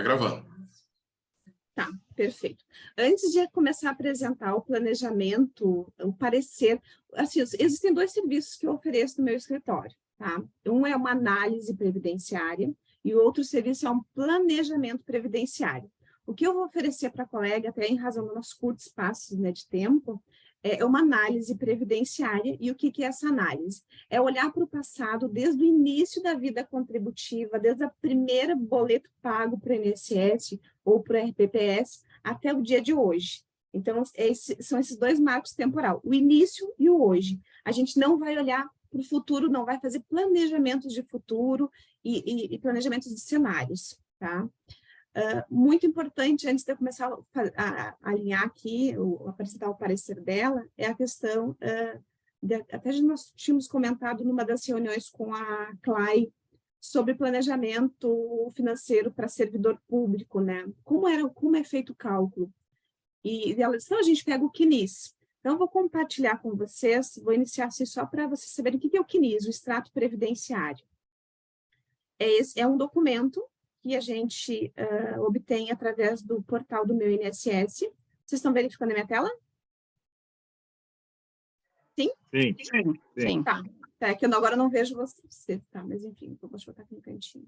Tá gravando. Tá, perfeito. Antes de começar a apresentar o planejamento, o parecer, assim, existem dois serviços que eu ofereço no meu escritório, tá? Um é uma análise previdenciária e o outro serviço é um planejamento previdenciário. O que eu vou oferecer para a colega, até em razão do nosso curto espaço, né, de tempo, é uma análise previdenciária. E o que é essa análise? É olhar para o passado desde o início da vida contributiva, desde a primeira boleto pago para o INSS ou para o RPPS, até o dia de hoje. Então, são esses dois marcos temporais, o início e o hoje. A gente não vai olhar para o futuro, não vai fazer planejamentos de futuro e planejamentos de cenários, tá? Muito importante, antes de eu começar a alinhar aqui, apresentar o parecer dela, é a questão, até nós tínhamos comentado numa das reuniões com a CLAI, sobre planejamento financeiro para servidor público, né? Como é feito o cálculo? E ela disse, não, a gente pega o CNIS. Então, eu vou compartilhar com vocês, vou iniciar assim só para vocês saberem o que é o CNIS, o extrato previdenciário. É um documento que a gente obtém através do portal do meu INSS. Vocês estão verificando a minha tela? Sim? Sim. Sim. Sim. Tá, é que eu agora não vejo você, tá? Mas enfim, vou botar aqui no cantinho.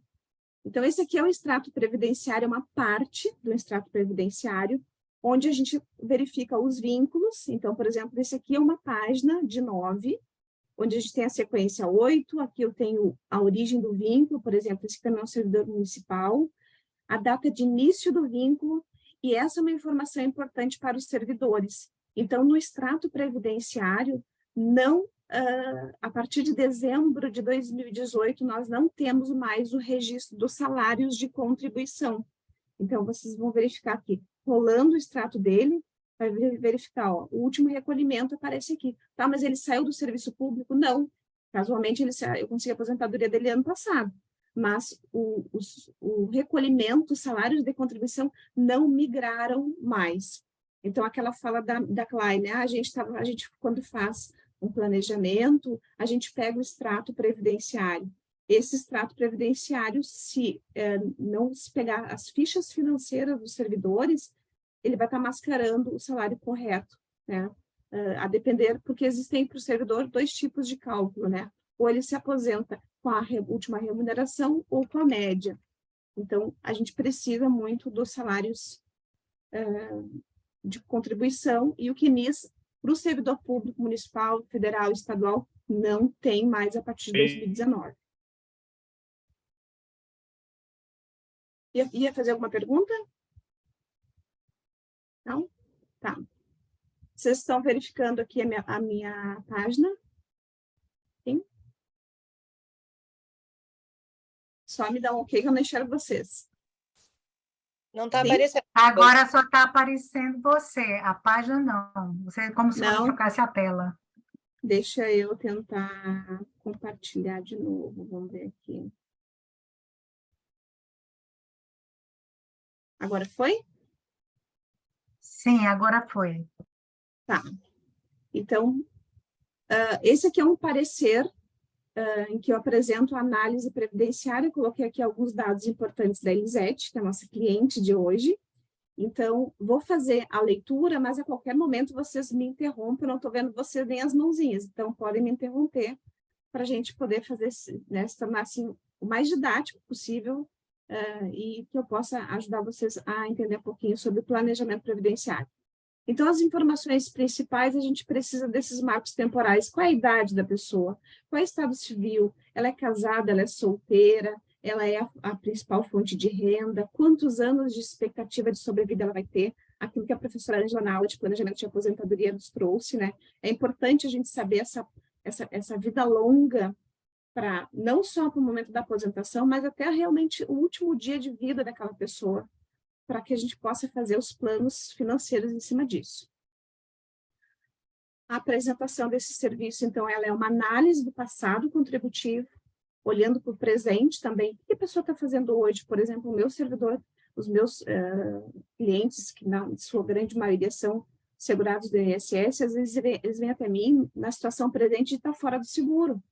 Então, esse aqui é o extrato previdenciário, é uma parte do extrato previdenciário, onde a gente verifica os vínculos. Então, por exemplo, esse aqui é uma página de 9, onde a gente tem a sequência 8, aqui eu tenho a origem do vínculo, por exemplo, esse aqui é o servidor municipal, a data de início do vínculo, e essa é uma informação importante para os servidores. Então, no extrato previdenciário, a partir de dezembro de 2018, nós não temos mais o registro dos salários de contribuição. Então, vocês vão verificar aqui, rolando o extrato dele, vai verificar, ó, o último recolhimento aparece aqui. Tá, mas ele saiu do serviço público? Não. Casualmente, eu consegui a aposentadoria dele ano passado. Mas o recolhimento, os salários de contribuição não migraram mais. Então, aquela fala da Klein, né? A gente, quando faz um planejamento, a gente pega o extrato previdenciário. Esse extrato previdenciário, se não se pegar as fichas financeiras dos servidores, ele vai estar mascarando o salário correto, né? A depender, porque existem para o servidor dois tipos de cálculo, né? Ou ele se aposenta com a última remuneração ou com a média. Então, a gente precisa muito dos salários de contribuição, e o CNIS, para o servidor público municipal, federal, estadual, não tem mais a partir de 2019. Ia fazer alguma pergunta? Não? Tá. Vocês estão verificando aqui a minha página? Sim? Só me dá um ok que eu não enxergo vocês. Não está aparecendo. Agora só está aparecendo você, a página não. Você é como se você trocasse a tela. Deixa eu tentar compartilhar de novo. Vamos ver aqui. Agora foi? Sim, agora foi. Tá. Então, esse aqui é um parecer em que eu apresento a análise previdenciária. Eu coloquei aqui alguns dados importantes da Elisete, que é a nossa cliente de hoje. Então, vou fazer a leitura, mas a qualquer momento vocês me interrompem, eu não estou vendo vocês nem as mãozinhas, então podem me interromper para a gente poder fazer, né, se tornar assim, o mais didático possível e que eu possa ajudar vocês a entender um pouquinho sobre o planejamento previdenciário. Então, as informações principais, a gente precisa desses marcos temporais. Qual é a idade da pessoa? Qual é o estado civil? Ela é casada, ela é solteira? Ela é a principal fonte de renda? Quantos anos de expectativa de sobrevida ela vai ter? Aquilo que a professora Angela, na aula de planejamento de aposentadoria, nos trouxe, né? É importante a gente saber essa vida longa, para não só para o momento da aposentação, mas até realmente o último dia de vida daquela pessoa, para que a gente possa fazer os planos financeiros em cima disso. A apresentação desse serviço, então, ela é uma análise do passado contributivo, olhando para o presente também. O que a pessoa está fazendo hoje? Por exemplo, o meu servidor, os meus clientes, que na sua grande maioria são segurados do INSS, às vezes eles vêm até mim na situação presente de estar fora do seguro.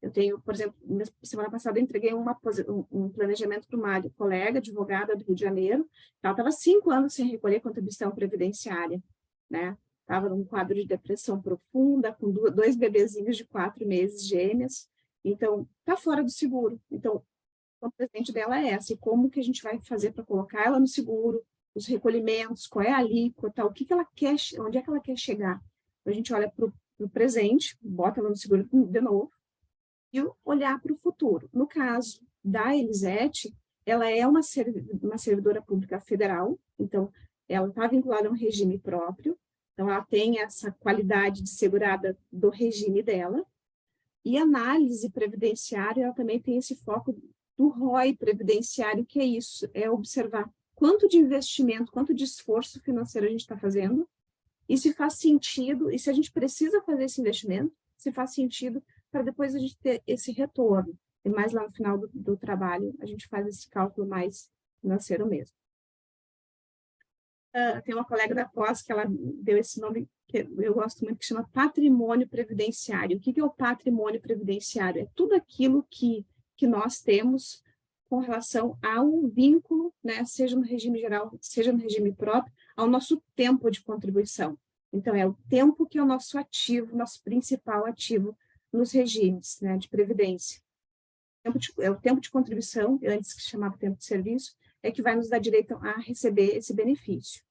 Eu tenho, por exemplo, semana passada eu entreguei um planejamento para uma colega, advogada do Rio de Janeiro, ela estava 5 anos sem recolher contribuição previdenciária, né? Estava num quadro de depressão profunda, com 2 bebezinhos de 4 meses, gêmeas, então, está fora do seguro. Então, o presente dela é essa, e como que a gente vai fazer para colocar ela no seguro, os recolhimentos, qual é a alíquota, o que que ela quer, onde é que ela quer chegar. A gente olha para o presente, bota ela no seguro de novo, e olhar para o futuro. No caso da Elisete, ela é uma servidora pública federal, então ela está vinculada a um regime próprio, então ela tem essa qualidade de segurada do regime dela, e análise previdenciária, ela também tem esse foco do ROI previdenciário, que é isso, é observar quanto de investimento, quanto de esforço financeiro a gente está fazendo, e se faz sentido, e se a gente precisa fazer esse investimento, se faz sentido para depois a gente ter esse retorno. E mais lá no final do trabalho, a gente faz esse cálculo mais financeiro mesmo. Tem uma colega da pós que ela deu esse nome, que eu gosto muito, que chama patrimônio previdenciário. O que é o patrimônio previdenciário? É tudo aquilo que nós temos com relação ao vínculo, né, seja no regime geral, seja no regime próprio, ao nosso tempo de contribuição. Então, é o tempo que é o nosso ativo, nosso principal ativo nos regimes, né, de previdência. É o tempo de contribuição, antes que se chamava tempo de serviço, é que vai nos dar direito a receber esse benefício.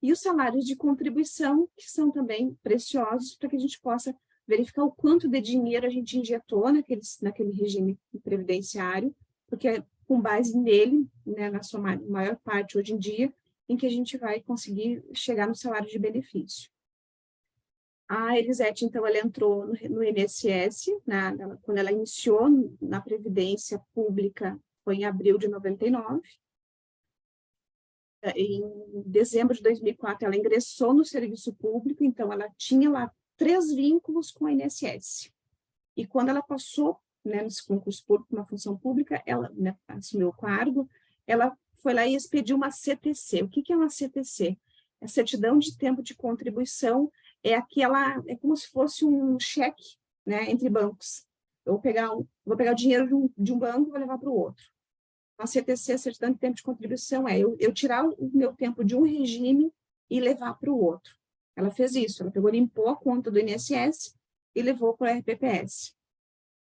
E os salários de contribuição, que são também preciosos para que a gente possa verificar o quanto de dinheiro a gente injetou naquele regime previdenciário, porque é com base nele, né, na sua maior parte hoje em dia, em que a gente vai conseguir chegar no salário de benefício. A Elisete, então, ela entrou no INSS, quando ela iniciou na Previdência Pública, foi em abril de 99. Em dezembro de 2004, ela ingressou no serviço público, então ela tinha lá 3 vínculos com a INSS. E quando ela passou, né, nesse concurso público, uma função pública, ela, né, assumiu o cargo, ela foi lá e expediu uma CTC. O que é uma CTC? A certidão de tempo de contribuição é como se fosse um cheque, né, entre bancos. Eu vou pegar o dinheiro de um banco e vou levar para o outro. A CTC, a certidão de tempo de contribuição, é eu tirar o meu tempo de um regime e levar para o outro. Ela fez isso, ela limpou a conta do INSS e levou para o RPPS.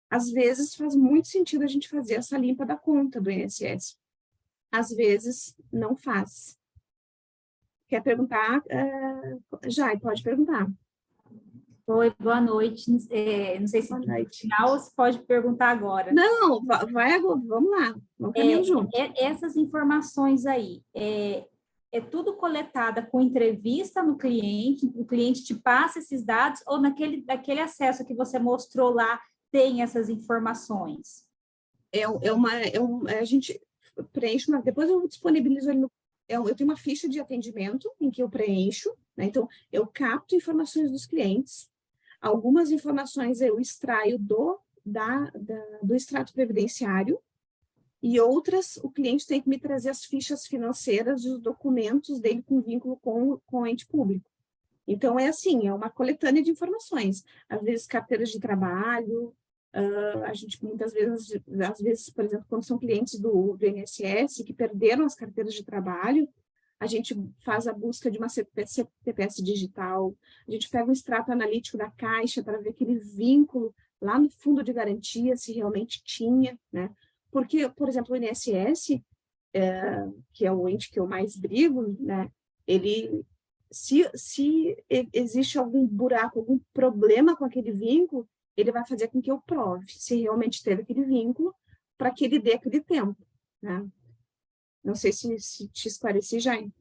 Às vezes faz muito sentido a gente fazer essa limpa da conta do INSS. Às vezes não faz. Quer perguntar? Jai, pode perguntar. Oi, boa noite. Não sei se no final ou se pode perguntar agora. Não, vai agora, vamos lá, vamos caminhando junto. Essas informações aí, é tudo coletada com entrevista no cliente, o cliente te passa esses dados, ou naquele acesso que você mostrou lá, tem essas informações? A gente preenche, depois eu disponibilizo ali eu tenho uma ficha de atendimento em que eu preencho, né? Então, eu capto informações dos clientes, algumas informações eu extraio do extrato previdenciário, e outras o cliente tem que me trazer as fichas financeiras e os documentos dele com vínculo com o ente público. Então, é assim, é uma coletânea de informações, às vezes carteiras de trabalho, a gente muitas vezes, às vezes, por exemplo, quando são clientes do INSS que perderam as carteiras de trabalho, a gente faz a busca de uma CPS digital, a gente pega um extrato analítico da Caixa para ver aquele vínculo lá no fundo de garantia, se realmente tinha, né? Porque, por exemplo, o INSS, que é o ente que eu mais brigo, né? Se existe algum buraco, algum problema com aquele vínculo, ele vai fazer com que eu prove se realmente teve aquele vínculo, para que ele dê aquele tempo, né? Não sei se te esclareci, Jaime.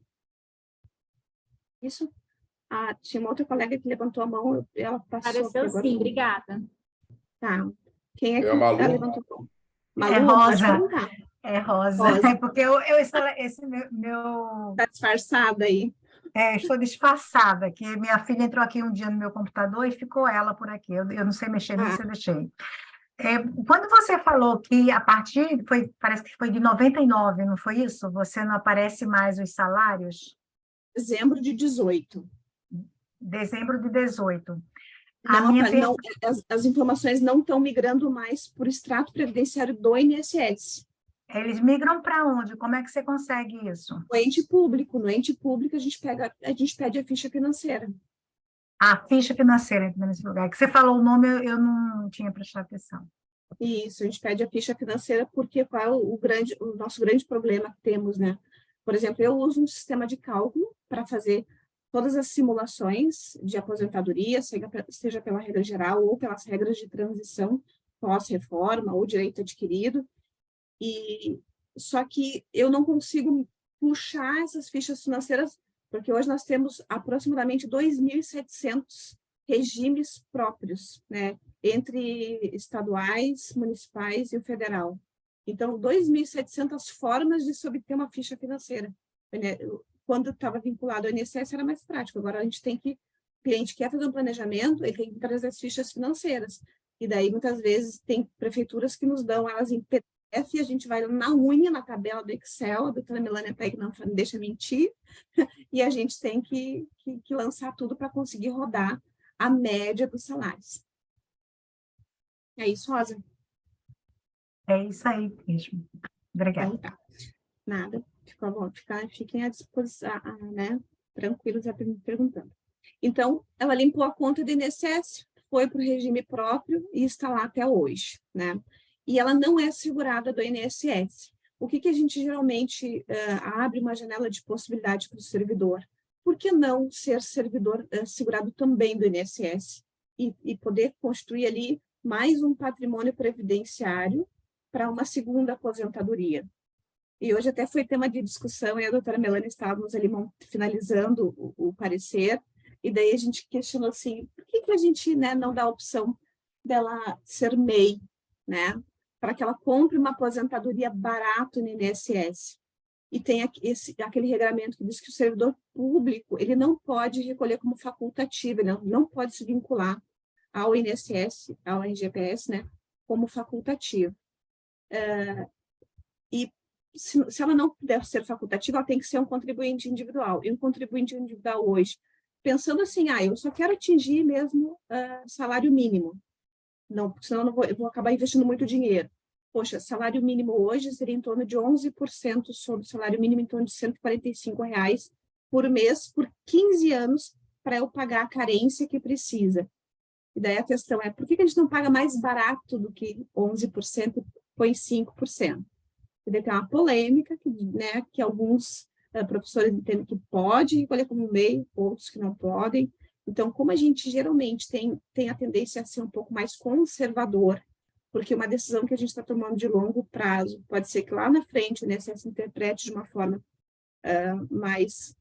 Isso? Tinha uma outra colega que levantou a mão, ela passou. Apareceu sim, obrigada. Tá. Quem é que levantou a mão? Malu, é Rosa. Pode perguntar. É Rosa. É porque esse meu... Está disfarçada aí. Estou disfarçada, que minha filha entrou aqui um dia no meu computador e ficou ela por aqui. Eu não sei mexer nisso, eu deixei. Quando você falou que parece que foi de 99, não foi isso? Você não aparece mais os salários? Dezembro de 18. Dezembro de 18. As informações não estão migrando mais para o extrato previdenciário do INSS. Eles migram para onde? Como é que você consegue isso? No ente público. No ente público, a gente pede a ficha financeira. A ficha financeira nesse lugar. Que você falou o nome, eu não tinha prestado atenção. Isso, a gente pede a ficha financeira porque qual é o nosso grande problema que temos, né? Por exemplo, eu uso um sistema de cálculo para fazer todas as simulações de aposentadoria, seja pela regra geral ou pelas regras de transição pós-reforma ou direito adquirido. Só que eu não consigo puxar essas fichas financeiras, porque hoje nós temos aproximadamente 2.700 regimes próprios, né, entre estaduais, municipais e o federal. Então, 2.700 formas de se obter uma ficha financeira. Quando estava vinculado ao INSS era mais prático, agora a gente tem que, o cliente quer fazer um planejamento, ele tem que trazer as fichas financeiras. E daí, muitas vezes, tem prefeituras que nos dão elas em PDF, e a gente vai na unha, na tabela do Excel, a doutora Melânia Peg não deixa mentir, e a gente tem que lançar tudo para conseguir rodar a média dos salários. É isso, Rosa? É isso aí mesmo. Obrigada. Então, tá. Nada. Fiquem à disposição, né? Tranquilos perguntando. Então, ela limpou a conta do INSS, foi para o regime próprio e está lá até hoje, né? E ela não é segurada do INSS. O que a gente geralmente abre uma janela de possibilidade para o servidor? Por que não ser servidor segurado também do INSS e poder construir ali mais um patrimônio previdenciário para uma segunda aposentadoria? E hoje até foi tema de discussão, e a doutora Melânia estávamos ali finalizando o parecer, e daí a gente questionou assim, por que a gente, né, não dá a opção dela ser MEI, né, para que ela compre uma aposentadoria barato no INSS? E tem aquele regramento que diz que o servidor público, ele não pode recolher como facultativo, ele não pode se vincular ao INSS, ao INGPS, né, como facultativo. E se ela não puder ser facultativa, ela tem que ser um contribuinte individual. E um contribuinte individual hoje, pensando assim, eu só quero atingir mesmo salário mínimo. Não, porque senão eu vou acabar investindo muito dinheiro. Poxa, salário mínimo hoje seria em torno de 11% sobre o salário mínimo, em torno de R$ 145 por mês, por 15 anos, para eu pagar a carência que precisa. E daí a questão é, por que a gente não paga mais barato do que 11% e põe 5%? E daí tem uma polêmica, né, que alguns professores entendem que pode recolher como MEI, outros que não podem. Então, como a gente geralmente tem a tendência a ser um pouco mais conservador, porque uma decisão que a gente está tomando de longo prazo, pode ser que lá na frente, né, se interprete de uma forma mais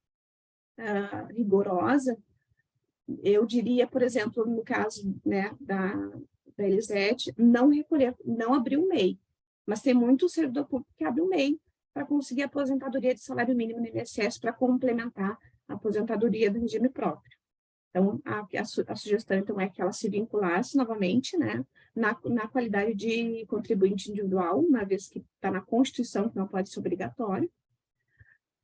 rigorosa, eu diria, por exemplo, no caso, né, da Elisete, não abrir um MEI. Mas tem muito servidor público que abre um MEI para conseguir a aposentadoria de salário mínimo no INSS para complementar a aposentadoria do regime próprio. Então, a sugestão, então, é que ela se vinculasse novamente, né, na qualidade de contribuinte individual, uma vez que está na Constituição, que não pode ser obrigatório.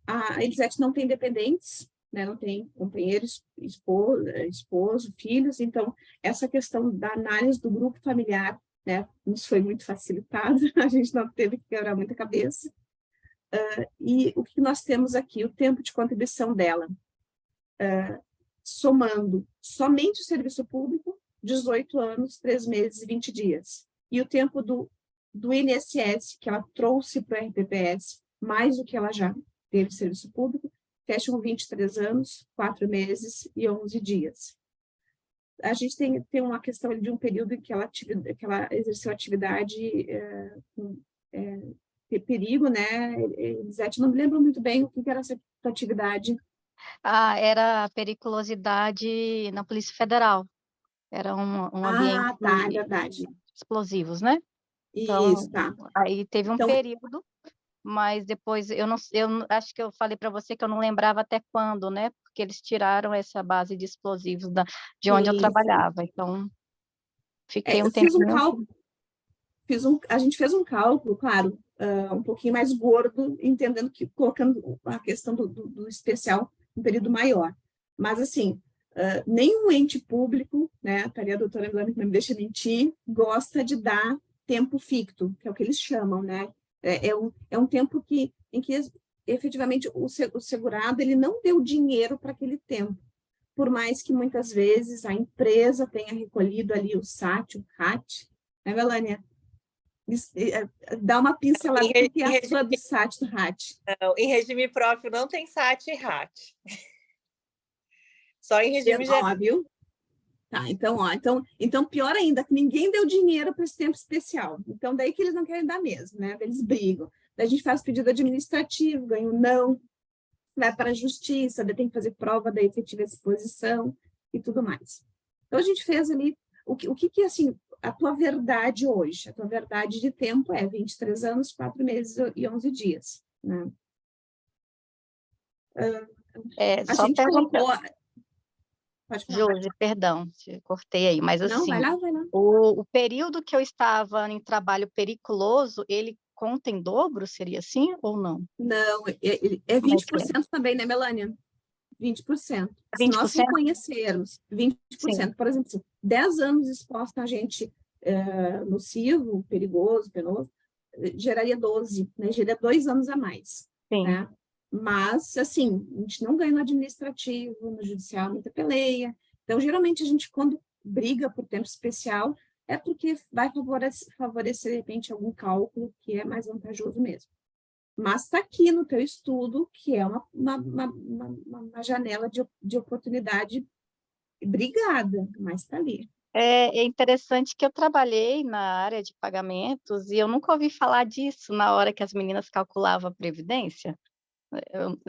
A Elisete não tem dependentes, né, não tem companheiro, esposo, filhos, então, essa questão da análise do grupo familiar, né, nos foi muito facilitada, a gente não teve que quebrar muita cabeça. E o que nós temos aqui? O tempo de contribuição dela, somando somente o serviço público, 18 anos, 3 meses e 20 dias. E o tempo do INSS, que ela trouxe para o RPPS, mais o que ela já teve de serviço público, fecham 23 anos, 4 meses e 11 dias. A gente tem uma questão de um período em que ela exerceu atividade perigo, né? Elisete, não me lembro muito bem o que era essa atividade. Era periculosidade na Polícia Federal. Era um ambiente tá, é verdade. explosivos, né? Então, isso, tá. Aí teve um período, mas depois eu acho que eu falei para você que eu não lembrava até quando, né? Porque eles tiraram essa base de explosivos de onde eu trabalhava. Então, fiquei um tempo. A gente fez um cálculo, claro, um pouquinho mais gordo, entendendo que colocando a questão do especial um período maior. Mas, assim, nenhum ente público, né, estaria a doutora Milani que não me deixa mentir, gosta de dar tempo ficto, que é o que eles chamam, né? É um tempo em que efetivamente o segurado ele não deu dinheiro para aquele tempo, por mais que muitas vezes a empresa tenha recolhido ali o SAT, o RAT, né, Melânia? Dá uma pincelada do que é a fã do SAT, do RAT. Não, em regime próprio não tem SAT e RAT. Só em regime geral. Viu? Tá, então pior ainda, que ninguém deu dinheiro para esse tempo especial. Então, daí que eles não querem dar mesmo, né? Eles brigam. Daí a gente faz pedido administrativo, ganha um não, vai para a justiça, daí tem que fazer prova da efetiva exposição e tudo mais. Então, a gente fez ali, o que assim, a tua verdade hoje, a tua verdade de tempo é 23 anos, 4 meses e 11 dias, né? A Só gente colocou... Pode falar. Josi, perdão, te cortei aí, mas assim, não, vai lá. O período que eu estava em trabalho periculoso, ele conta em dobro, seria assim ou não? Não, é 20% também, né, Melânia? 20%. 20%? Se nós reconhecermos 20%, sim. Por exemplo, 10 anos exposto a gente nocivo, perigoso, penoso, geraria 12, né? Geraria 2 anos a mais. Sim. Né? Mas, assim, a gente não ganha no administrativo, no judicial, muita peleia. Então, geralmente, a gente, quando briga por tempo especial, é porque vai favorecer, de repente, algum cálculo que é mais vantajoso mesmo. Mas está aqui no teu estudo, que é uma janela de oportunidade brigada, mas está ali. É interessante que eu trabalhei na área de pagamentos e eu nunca ouvi falar disso na hora que as meninas calculavam a previdência.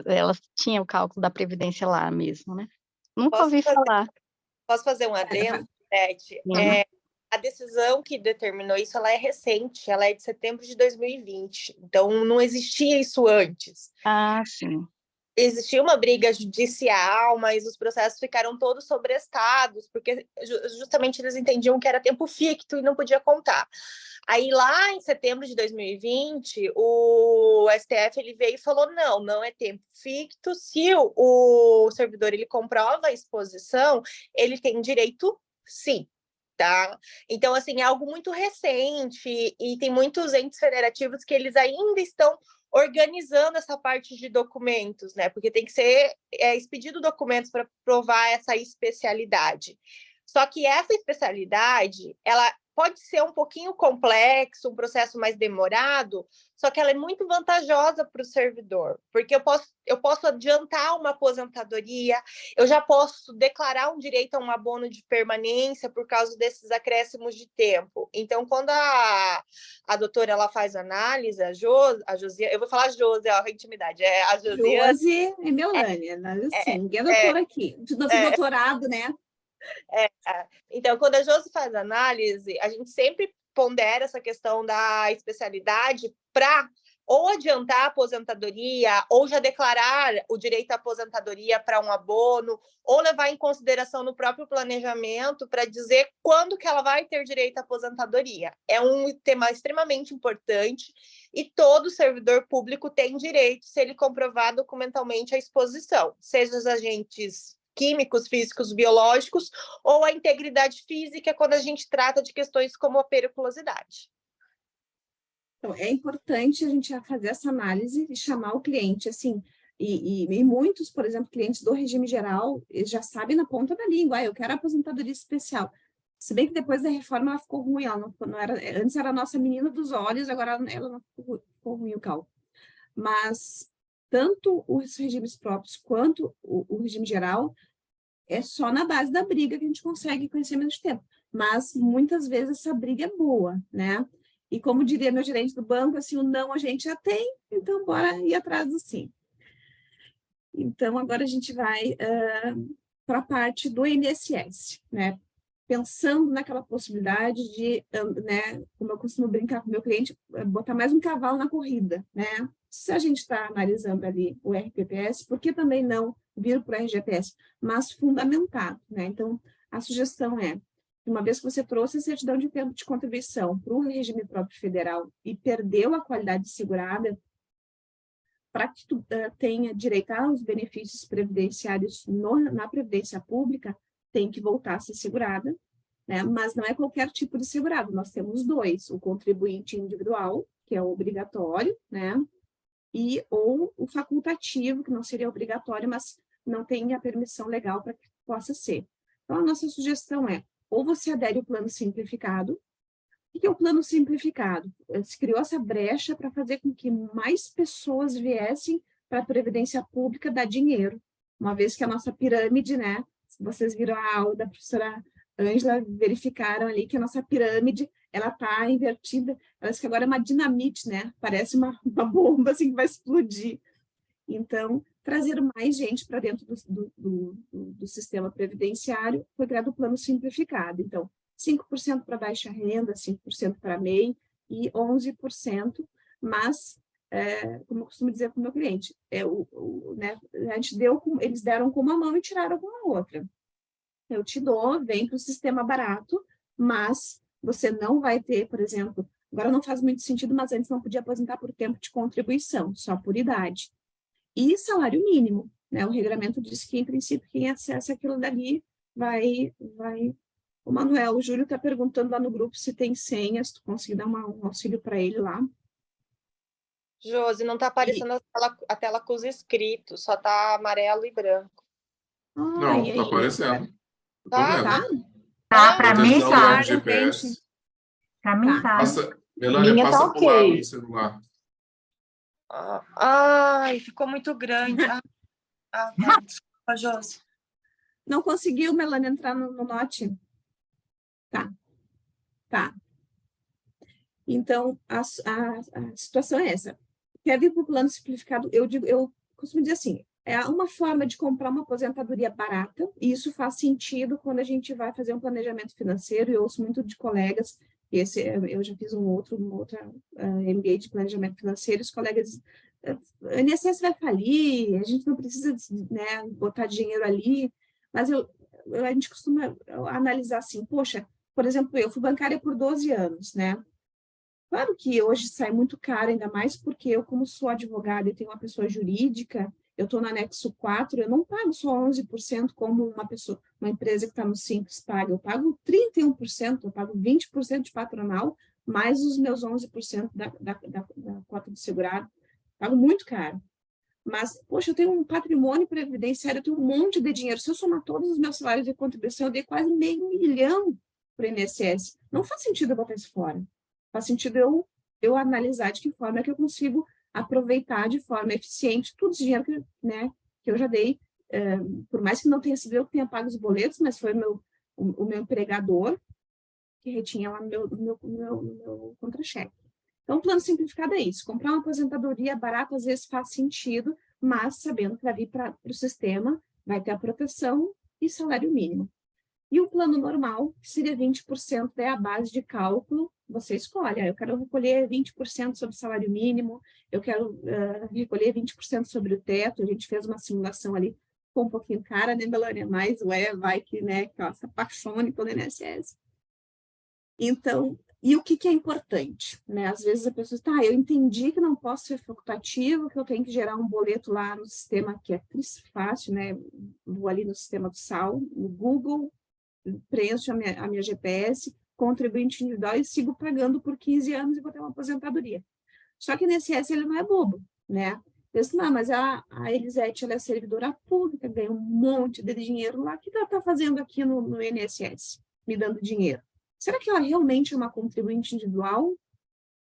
Elas tinham o cálculo da previdência lá mesmo, né? Nunca ouvi falar. Posso fazer um adendo, Tete? A decisão que determinou isso, ela é recente, ela é de setembro de 2020, então não existia isso antes. Ah, sim. Existia uma briga judicial, mas os processos ficaram todos sobrestados, porque justamente eles entendiam que era tempo ficto e não podia contar. Aí, lá em setembro de 2020, o STF ele veio e falou, não é tempo ficto, se o servidor ele comprova a exposição, ele tem direito, sim. Tá? Então, assim, é algo muito recente e tem muitos entes federativos que eles ainda estão organizando essa parte de documentos, né? Porque tem que ser expedido documentos para provar essa especialidade. Só que essa especialidade, ela pode ser um pouquinho complexo, um processo mais demorado, só que ela é muito vantajosa para o servidor, porque eu posso adiantar uma aposentadoria, eu já posso declarar um direito a um abono de permanência por causa desses acréscimos de tempo. Então, quando a doutora ela faz análise, a Josi, eu vou falar Josi, a intimidade, a Josiane. Josi e Melânia, assim, ninguém é doutora aqui, doutorado, né? Então, quando a Josi faz análise, a gente sempre pondera essa questão da especialidade para ou adiantar a aposentadoria, ou já declarar o direito à aposentadoria para um abono, ou levar em consideração no próprio planejamento para dizer quando que ela vai ter direito à aposentadoria. É um tema extremamente importante e todo servidor público tem direito, se ele comprovar documentalmente a exposição, seja os agentes químicos, físicos, biológicos, ou a integridade física, quando a gente trata de questões como a periculosidade. Então, é importante a gente fazer essa análise e chamar o cliente, assim, e muitos, por exemplo, clientes do regime geral, eles já sabem na ponta da língua, eu quero aposentadoria especial. Se bem que depois da reforma ela ficou ruim, ela não era, antes era a nossa menina dos olhos, agora ela não ficou ruim o cálculo. Mas tanto os regimes próprios quanto o regime geral, é só na base da briga que a gente consegue conhecimento de tempo. Mas, muitas vezes, essa briga é boa, né? E como diria meu gerente do banco, assim, o não a gente já tem, então bora ir atrás do sim. Então, agora a gente vai para a parte do INSS, né? Pensando naquela possibilidade de, né, como eu costumo brincar com o meu cliente, botar mais um cavalo na corrida, né? Se a gente está analisando ali o RPPS, por que também não vir para o RGPS? Mas fundamentado, né? Então, a sugestão é, uma vez que você trouxe a certidão de tempo de contribuição para o regime próprio federal e perdeu a qualidade segurada, para que tu tenha direito aos benefícios previdenciários na Previdência Pública, tem que voltar a ser segurada, né? Mas não é qualquer tipo de segurado, nós temos dois, o contribuinte individual, que é obrigatório, né? Ou o facultativo, que não seria obrigatório, mas não tem a permissão legal para que possa ser. Então, a nossa sugestão é, ou você adere ao plano simplificado. O que é o plano simplificado? Se criou essa brecha para fazer com que mais pessoas viessem para a Previdência Pública dar dinheiro, uma vez que a nossa pirâmide, né? Se vocês viram a aula da professora Ângela, verificaram ali que a nossa pirâmide, ela está invertida, parece que agora é uma dinamite, né? Parece uma bomba assim que vai explodir. Então, trazer mais gente para dentro do sistema previdenciário, foi criado o plano simplificado. Então, 5% para baixa renda, 5% para MEI e 11%, mas, como eu costumo dizer para o meu cliente, né, eles deram com uma mão e tiraram com a outra. Eu te dou, vem para o sistema barato, mas você não vai ter, por exemplo, agora não faz muito sentido, mas antes não podia aposentar por tempo de contribuição, só por idade. E salário mínimo, né? O regulamento diz que, em princípio, quem acessa aquilo dali vai... O Manuel, o Júlio está perguntando lá no grupo se tem senha, se tu conseguir dar um auxílio para ele lá. Josi, não está aparecendo a tela com os inscritos, só está amarelo e branco. Não, está aparecendo. Tá? Tá, para mim tá. GPS. Para mim tá. Melânia, Minha passa tá pro lado ok. do celular. Ai, ficou muito grande. Tá. Desculpa, Josi. Não conseguiu, Melânia, entrar no Note? Tá. Então, a situação é essa. Quer vir para o plano simplificado? Eu costumo dizer assim, é uma forma de comprar uma aposentadoria barata, e isso faz sentido quando a gente vai fazer um planejamento financeiro, e eu ouço muito de colegas, eu já fiz uma outra MBA de planejamento financeiro, os colegas dizem, o INSS vai falir, a gente não precisa, né, botar dinheiro ali, mas a gente costuma analisar assim, poxa, por exemplo, eu fui bancária por 12 anos, né? Claro que hoje sai muito caro, ainda mais porque eu, como sou advogada e tenho uma pessoa jurídica, eu estou no anexo 4, eu não pago só 11% como uma empresa que está no Simples paga, eu pago 31%, eu pago 20% de patronal, mais os meus 11% da cota de segurado, pago muito caro. Mas, poxa, eu tenho um patrimônio previdenciário, eu tenho um monte de dinheiro, se eu somar todos os meus salários de contribuição, eu dei quase R$500 mil para o INSS. Não faz sentido eu botar isso fora. Faz sentido eu analisar de que forma é que eu consigo aproveitar de forma eficiente todo esse dinheiro que eu já dei, por mais que não tenha sido eu que tenha pago os boletos, mas foi o meu empregador que retinha lá no meu contra-cheque. Então, o plano simplificado é isso, comprar uma aposentadoria barata às vezes faz sentido, mas sabendo que vai vir para o sistema, vai ter a proteção e salário mínimo. E o plano normal, que seria 20%, é a base de cálculo, você escolhe. Eu quero recolher 20% sobre o salário mínimo, eu quero recolher 20% sobre o teto, a gente fez uma simulação ali, ficou um pouquinho cara, né, Melânia? Mas, vai que, né, que ela se apaixone pelo INSS. Então, e o que é importante, né? Às vezes a pessoa está, eu entendi que não posso ser facultativo, que eu tenho que gerar um boleto lá no sistema, que é fácil, né? Vou ali no sistema do SAL, no Google, preencho a minha GPS, contribuinte individual e sigo pagando por 15 anos e vou ter uma aposentadoria. Só que o INSS, ele não é bobo, né? Eu disse, não, mas a Elisete, ela é servidora pública, ganha um monte de dinheiro lá, o que ela está fazendo aqui no INSS, me dando dinheiro? Será que ela realmente é uma contribuinte individual?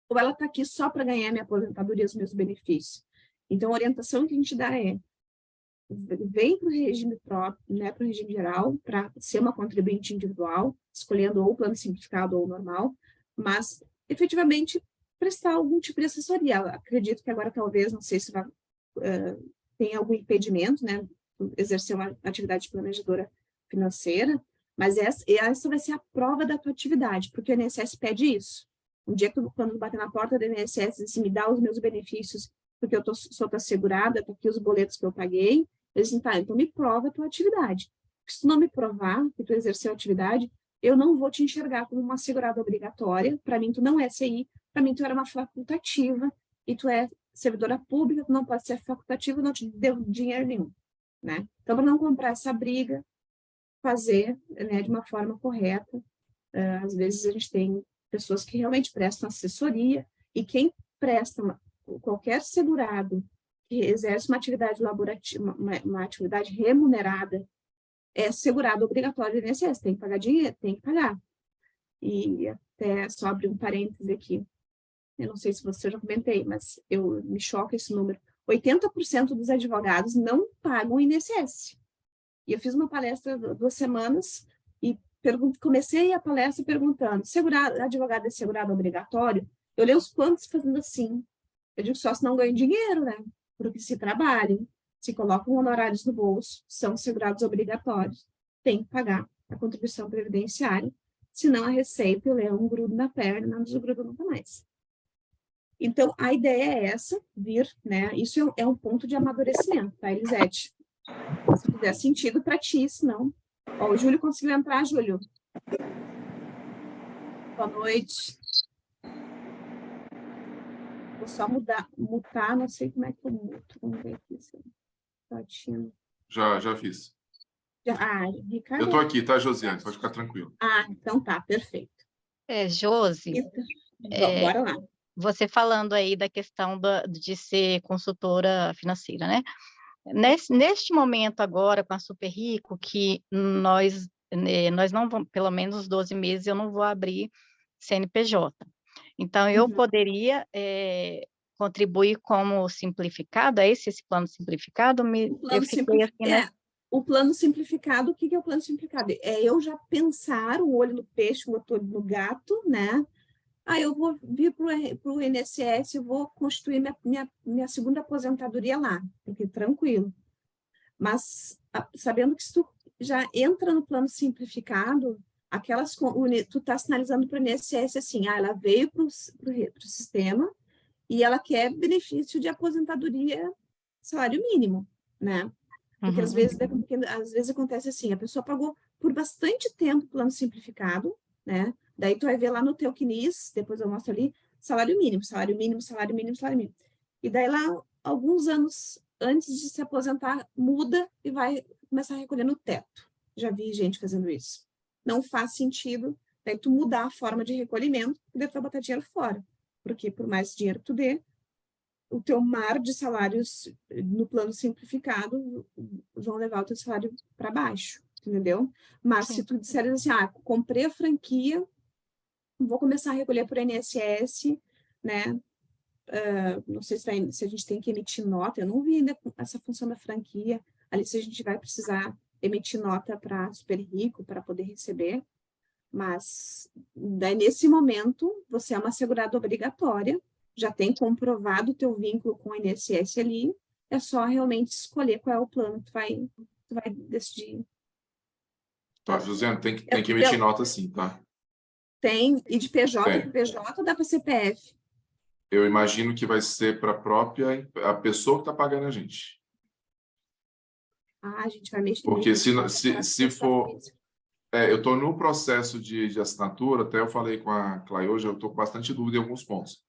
Ou ela está aqui só para ganhar minha aposentadoria e os meus benefícios? Então, a orientação que a gente dá é, vem para o regime próprio, né, para o regime geral, para ser uma contribuinte individual, escolhendo ou plano simplificado ou normal, mas, efetivamente, prestar algum tipo de assessoria. Acredito que agora, talvez, não sei se vai, tem algum impedimento, né, exercer uma atividade planejadora financeira, mas essa vai ser a prova da tua atividade, porque o INSS pede isso. Um dia que quando bater na porta do INSS, se me dá os meus benefícios, porque eu sou assegurada, tá aqui os boletos que eu paguei, eles dizem, tá, então me prova a tua atividade. Se tu não me provar que tu exerceu a atividade, eu não vou te enxergar como uma assegurada obrigatória, para mim tu não é CI, para mim tu era uma facultativa, e tu é servidora pública, tu não pode ser facultativo, não te deu dinheiro nenhum, né? Então, para não comprar essa briga, fazer, né, de uma forma correta. Às vezes a gente tem pessoas que realmente prestam assessoria, e quem presta, qualquer segurado que exerce uma atividade laborativa, uma atividade remunerada, é segurado obrigatório do INSS, tem que pagar dinheiro, tem que pagar. E até só abrir um parêntese aqui, eu não sei se você já comentei, mas me choca esse número, 80% dos advogados não pagam o INSS. E eu fiz uma palestra 2 semanas e comecei a palestra perguntando, advogado é segurado obrigatório? Eu olhei os quantos fazendo assim. Eu digo, só se não ganham dinheiro, né? Porque se trabalham, se colocam honorários no bolso, são segurados obrigatórios, tem que pagar a contribuição previdenciária, senão a receita e o leão gruda na perna, não desgruda nunca mais. Então, a ideia é essa, né? Isso é um ponto de amadurecimento, tá, Elisete? Se fizer sentido para ti, senão... Ó, o Júlio conseguiu entrar, Júlio. Boa noite. Vou só mutar, não sei como é que eu muto. Vamos ver aqui se tá tinha. Já fiz. Ricardo? Eu estou aqui, tá, Josiane? Pode ficar tranquilo. Então tá, perfeito. Josi, Então, bora lá. você falando aí da questão de ser consultora financeira, né? Neste momento agora, com a Super Rico, que nós não vamos, pelo menos 12 meses, eu não vou abrir CNPJ. Então, eu poderia contribuir como simplificado, é esse plano simplificado? Eu fiquei assim, né? O plano simplificado, o que é o plano simplificado? É eu já pensar um olho no peixe, o outro olho no gato, né? Eu vou vir para o INSS, eu vou constituir minha segunda aposentadoria lá, porque tranquilo. Mas, sabendo que se tu já entra no plano simplificado, tu está sinalizando para o INSS assim, ela veio para o sistema e ela quer benefício de aposentadoria salário mínimo, né? Porque às vezes acontece assim, a pessoa pagou por bastante tempo o plano simplificado, né? Daí tu vai ver lá no teu CNIS, depois eu mostro ali, salário mínimo, salário mínimo, salário mínimo, salário mínimo. E daí lá, alguns anos antes de se aposentar, muda e vai começar a recolher no teto. Já vi gente fazendo isso. Não faz sentido, daí tu mudar a forma de recolhimento, e daí tu vai botar dinheiro fora. Porque por mais dinheiro que tu dê, o teu mar de salários no plano simplificado vão levar o teu salário para baixo, entendeu? Mas se tu disseres assim, comprei a franquia, vou começar a recolher por INSS, né? Não sei se a gente tem que emitir nota, eu não vi ainda essa função da franquia, ali se a gente vai precisar emitir nota para Super Rico, para poder receber, mas daí nesse momento, você é uma segurada obrigatória, já tem comprovado o teu vínculo com o INSS ali, é só realmente escolher qual é o plano que tu vai decidir. Tá, Josiane, tem que emitir nota sim, tá? Tem, e de PJ Tem. para PJ ou dá para CPF? Eu imagino que vai ser para a pessoa que está pagando a gente. A gente vai mexer. Porque se for... eu estou no processo de assinatura, até eu falei com a Clay hoje, eu estou com bastante dúvida em alguns pontos.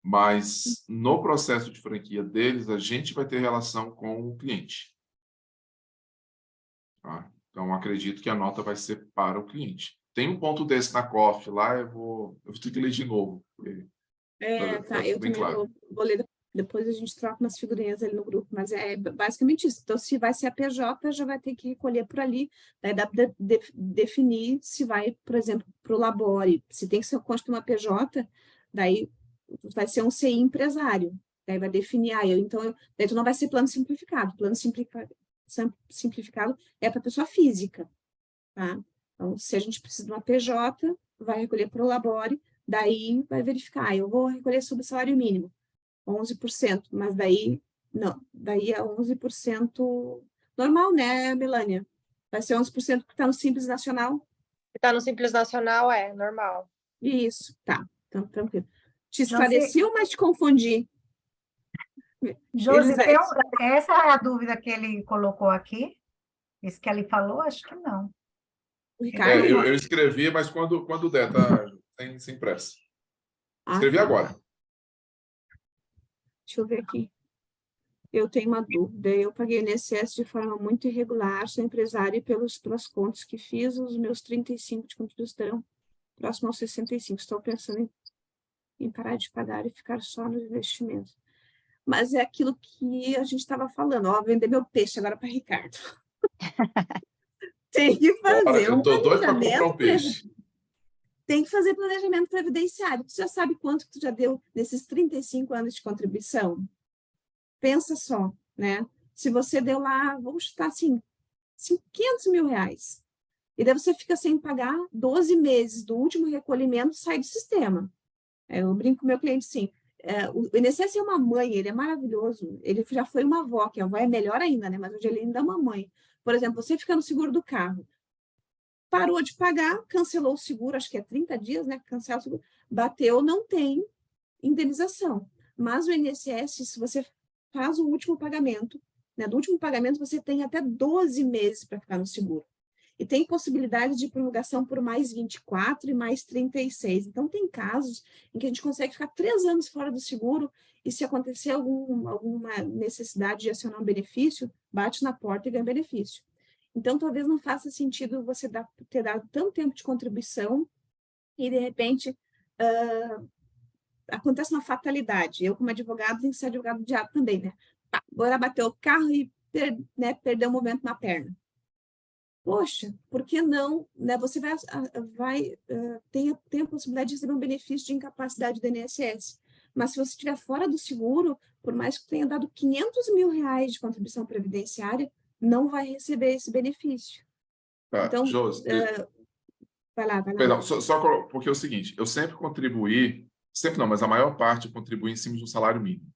Mas no processo de franquia deles, a gente vai ter relação com o cliente. Tá? Então, acredito que a nota vai ser para o cliente. Tem um ponto desse na COF lá, eu vou ter que ler de novo. Tá, eu também claro. vou ler, depois a gente troca umas figurinhas ali no grupo, mas é basicamente isso. Então, se vai ser a PJ, já vai ter que recolher por ali, daí dá para definir se vai, por exemplo, para o Labore, se tem que ser consta uma PJ, daí vai ser um CI empresário, daí vai definir, daí tu não vai ser plano simplificado é para pessoa física, tá? Então, se a gente precisa de uma PJ, vai recolher para o Labore, daí vai verificar, eu vou recolher sobre o salário mínimo, 11%, mas daí é 11% normal, né, Melânia? Vai ser 11% que está no Simples Nacional? Está no Simples Nacional, é normal. Isso, tá, então tranquilo. Te esclareci ou mais te confundi? Josi, essa é a dúvida que ele colocou aqui? Isso que ele falou? Acho que não. Ricardo, eu escrevi, mas quando der, tá? Sem pressa. Escrevi agora. Deixa eu ver aqui. Eu tenho uma dúvida. Eu paguei INSS de forma muito irregular, sou empresária e pelas contas que fiz, os meus 35 de contribuição próximo aos 65. Estou pensando em parar de pagar e ficar só nos investimentos. Mas é aquilo que a gente estava falando, ó, vender meu peixe agora para Ricardo. Tem que fazer eu tô doido para comprar um peixe. Tem que fazer planejamento previdenciário. Tu já sabe quanto que tu já deu nesses 35 anos de contribuição? Pensa só, né? Se você deu lá, vamos chutar assim, 500 mil reais. E daí você fica sem pagar 12 meses do último recolhimento, sai do sistema. Eu brinco com o meu cliente assim, o INSS é uma mãe, ele é maravilhoso, ele já foi uma avó, que a avó é melhor ainda, né? Mas hoje ele ainda é uma mãe. Por exemplo, você fica no seguro do carro, parou de pagar, cancelou o seguro, acho que é 30 dias, né? Cancela o seguro, bateu, não tem indenização. Mas o INSS, se você faz o último pagamento, né? Do último pagamento você tem até 12 meses para ficar no seguro. E tem possibilidade de prorrogação por mais 24 e mais 36. Então, tem casos em que a gente consegue ficar 3 anos fora do seguro e se acontecer alguma necessidade de acionar um benefício, bate na porta e ganha benefício. Então, talvez não faça sentido você ter dado tanto tempo de contribuição e, de repente, acontece uma fatalidade. Eu, como advogado, tenho que ser advogado de ato também, né? Agora bateu o carro e perdeu o movimento na perna. Poxa, por que não? Né? Você tem a possibilidade de receber um benefício de incapacidade do INSS. Mas se você estiver fora do seguro, por mais que tenha dado 500 mil reais de contribuição previdenciária, não vai receber esse benefício. Tá, então, Josi, vai lá. Perdão, só porque é o seguinte, eu sempre contribuí, sempre não, mas a maior parte eu contribuí em cima de um salário mínimo.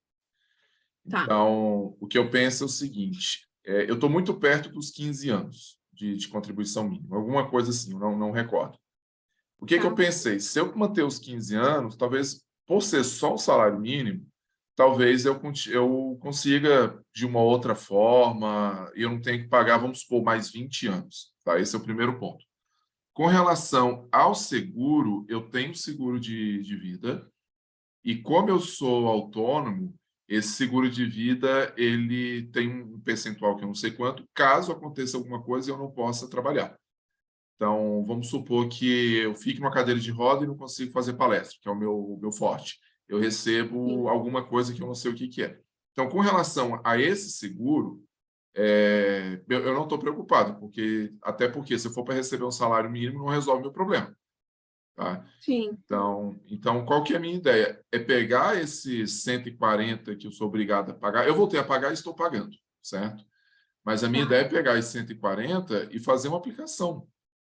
Tá. Então, o que eu penso é o seguinte, eu estou muito perto dos 15 anos de contribuição mínima, alguma coisa assim, eu não recordo. O que eu pensei? Se eu manter os 15 anos, talvez, por ser só o salário mínimo, talvez eu consiga, de uma outra forma, e eu não tenho que pagar, vamos supor, mais 20 anos. Tá? Esse é o primeiro ponto. Com relação ao seguro, eu tenho seguro de vida, e como eu sou autônomo, esse seguro de vida ele tem um percentual que eu não sei quanto, caso aconteça alguma coisa eu não possa trabalhar. Então, vamos supor que eu fique numa cadeira de roda e não consigo fazer palestra, que é o meu forte. Eu recebo alguma coisa que eu não sei o que é. Então, com relação a esse seguro, eu não estou preocupado, até porque se eu for para receber um salário mínimo, não resolve meu problema. Tá? Sim. Então, qual que é a minha ideia? É pegar esses 140 que eu sou obrigado a pagar. Eu voltei a pagar e estou pagando, certo? Mas a minha ideia é pegar esses 140 e fazer uma aplicação,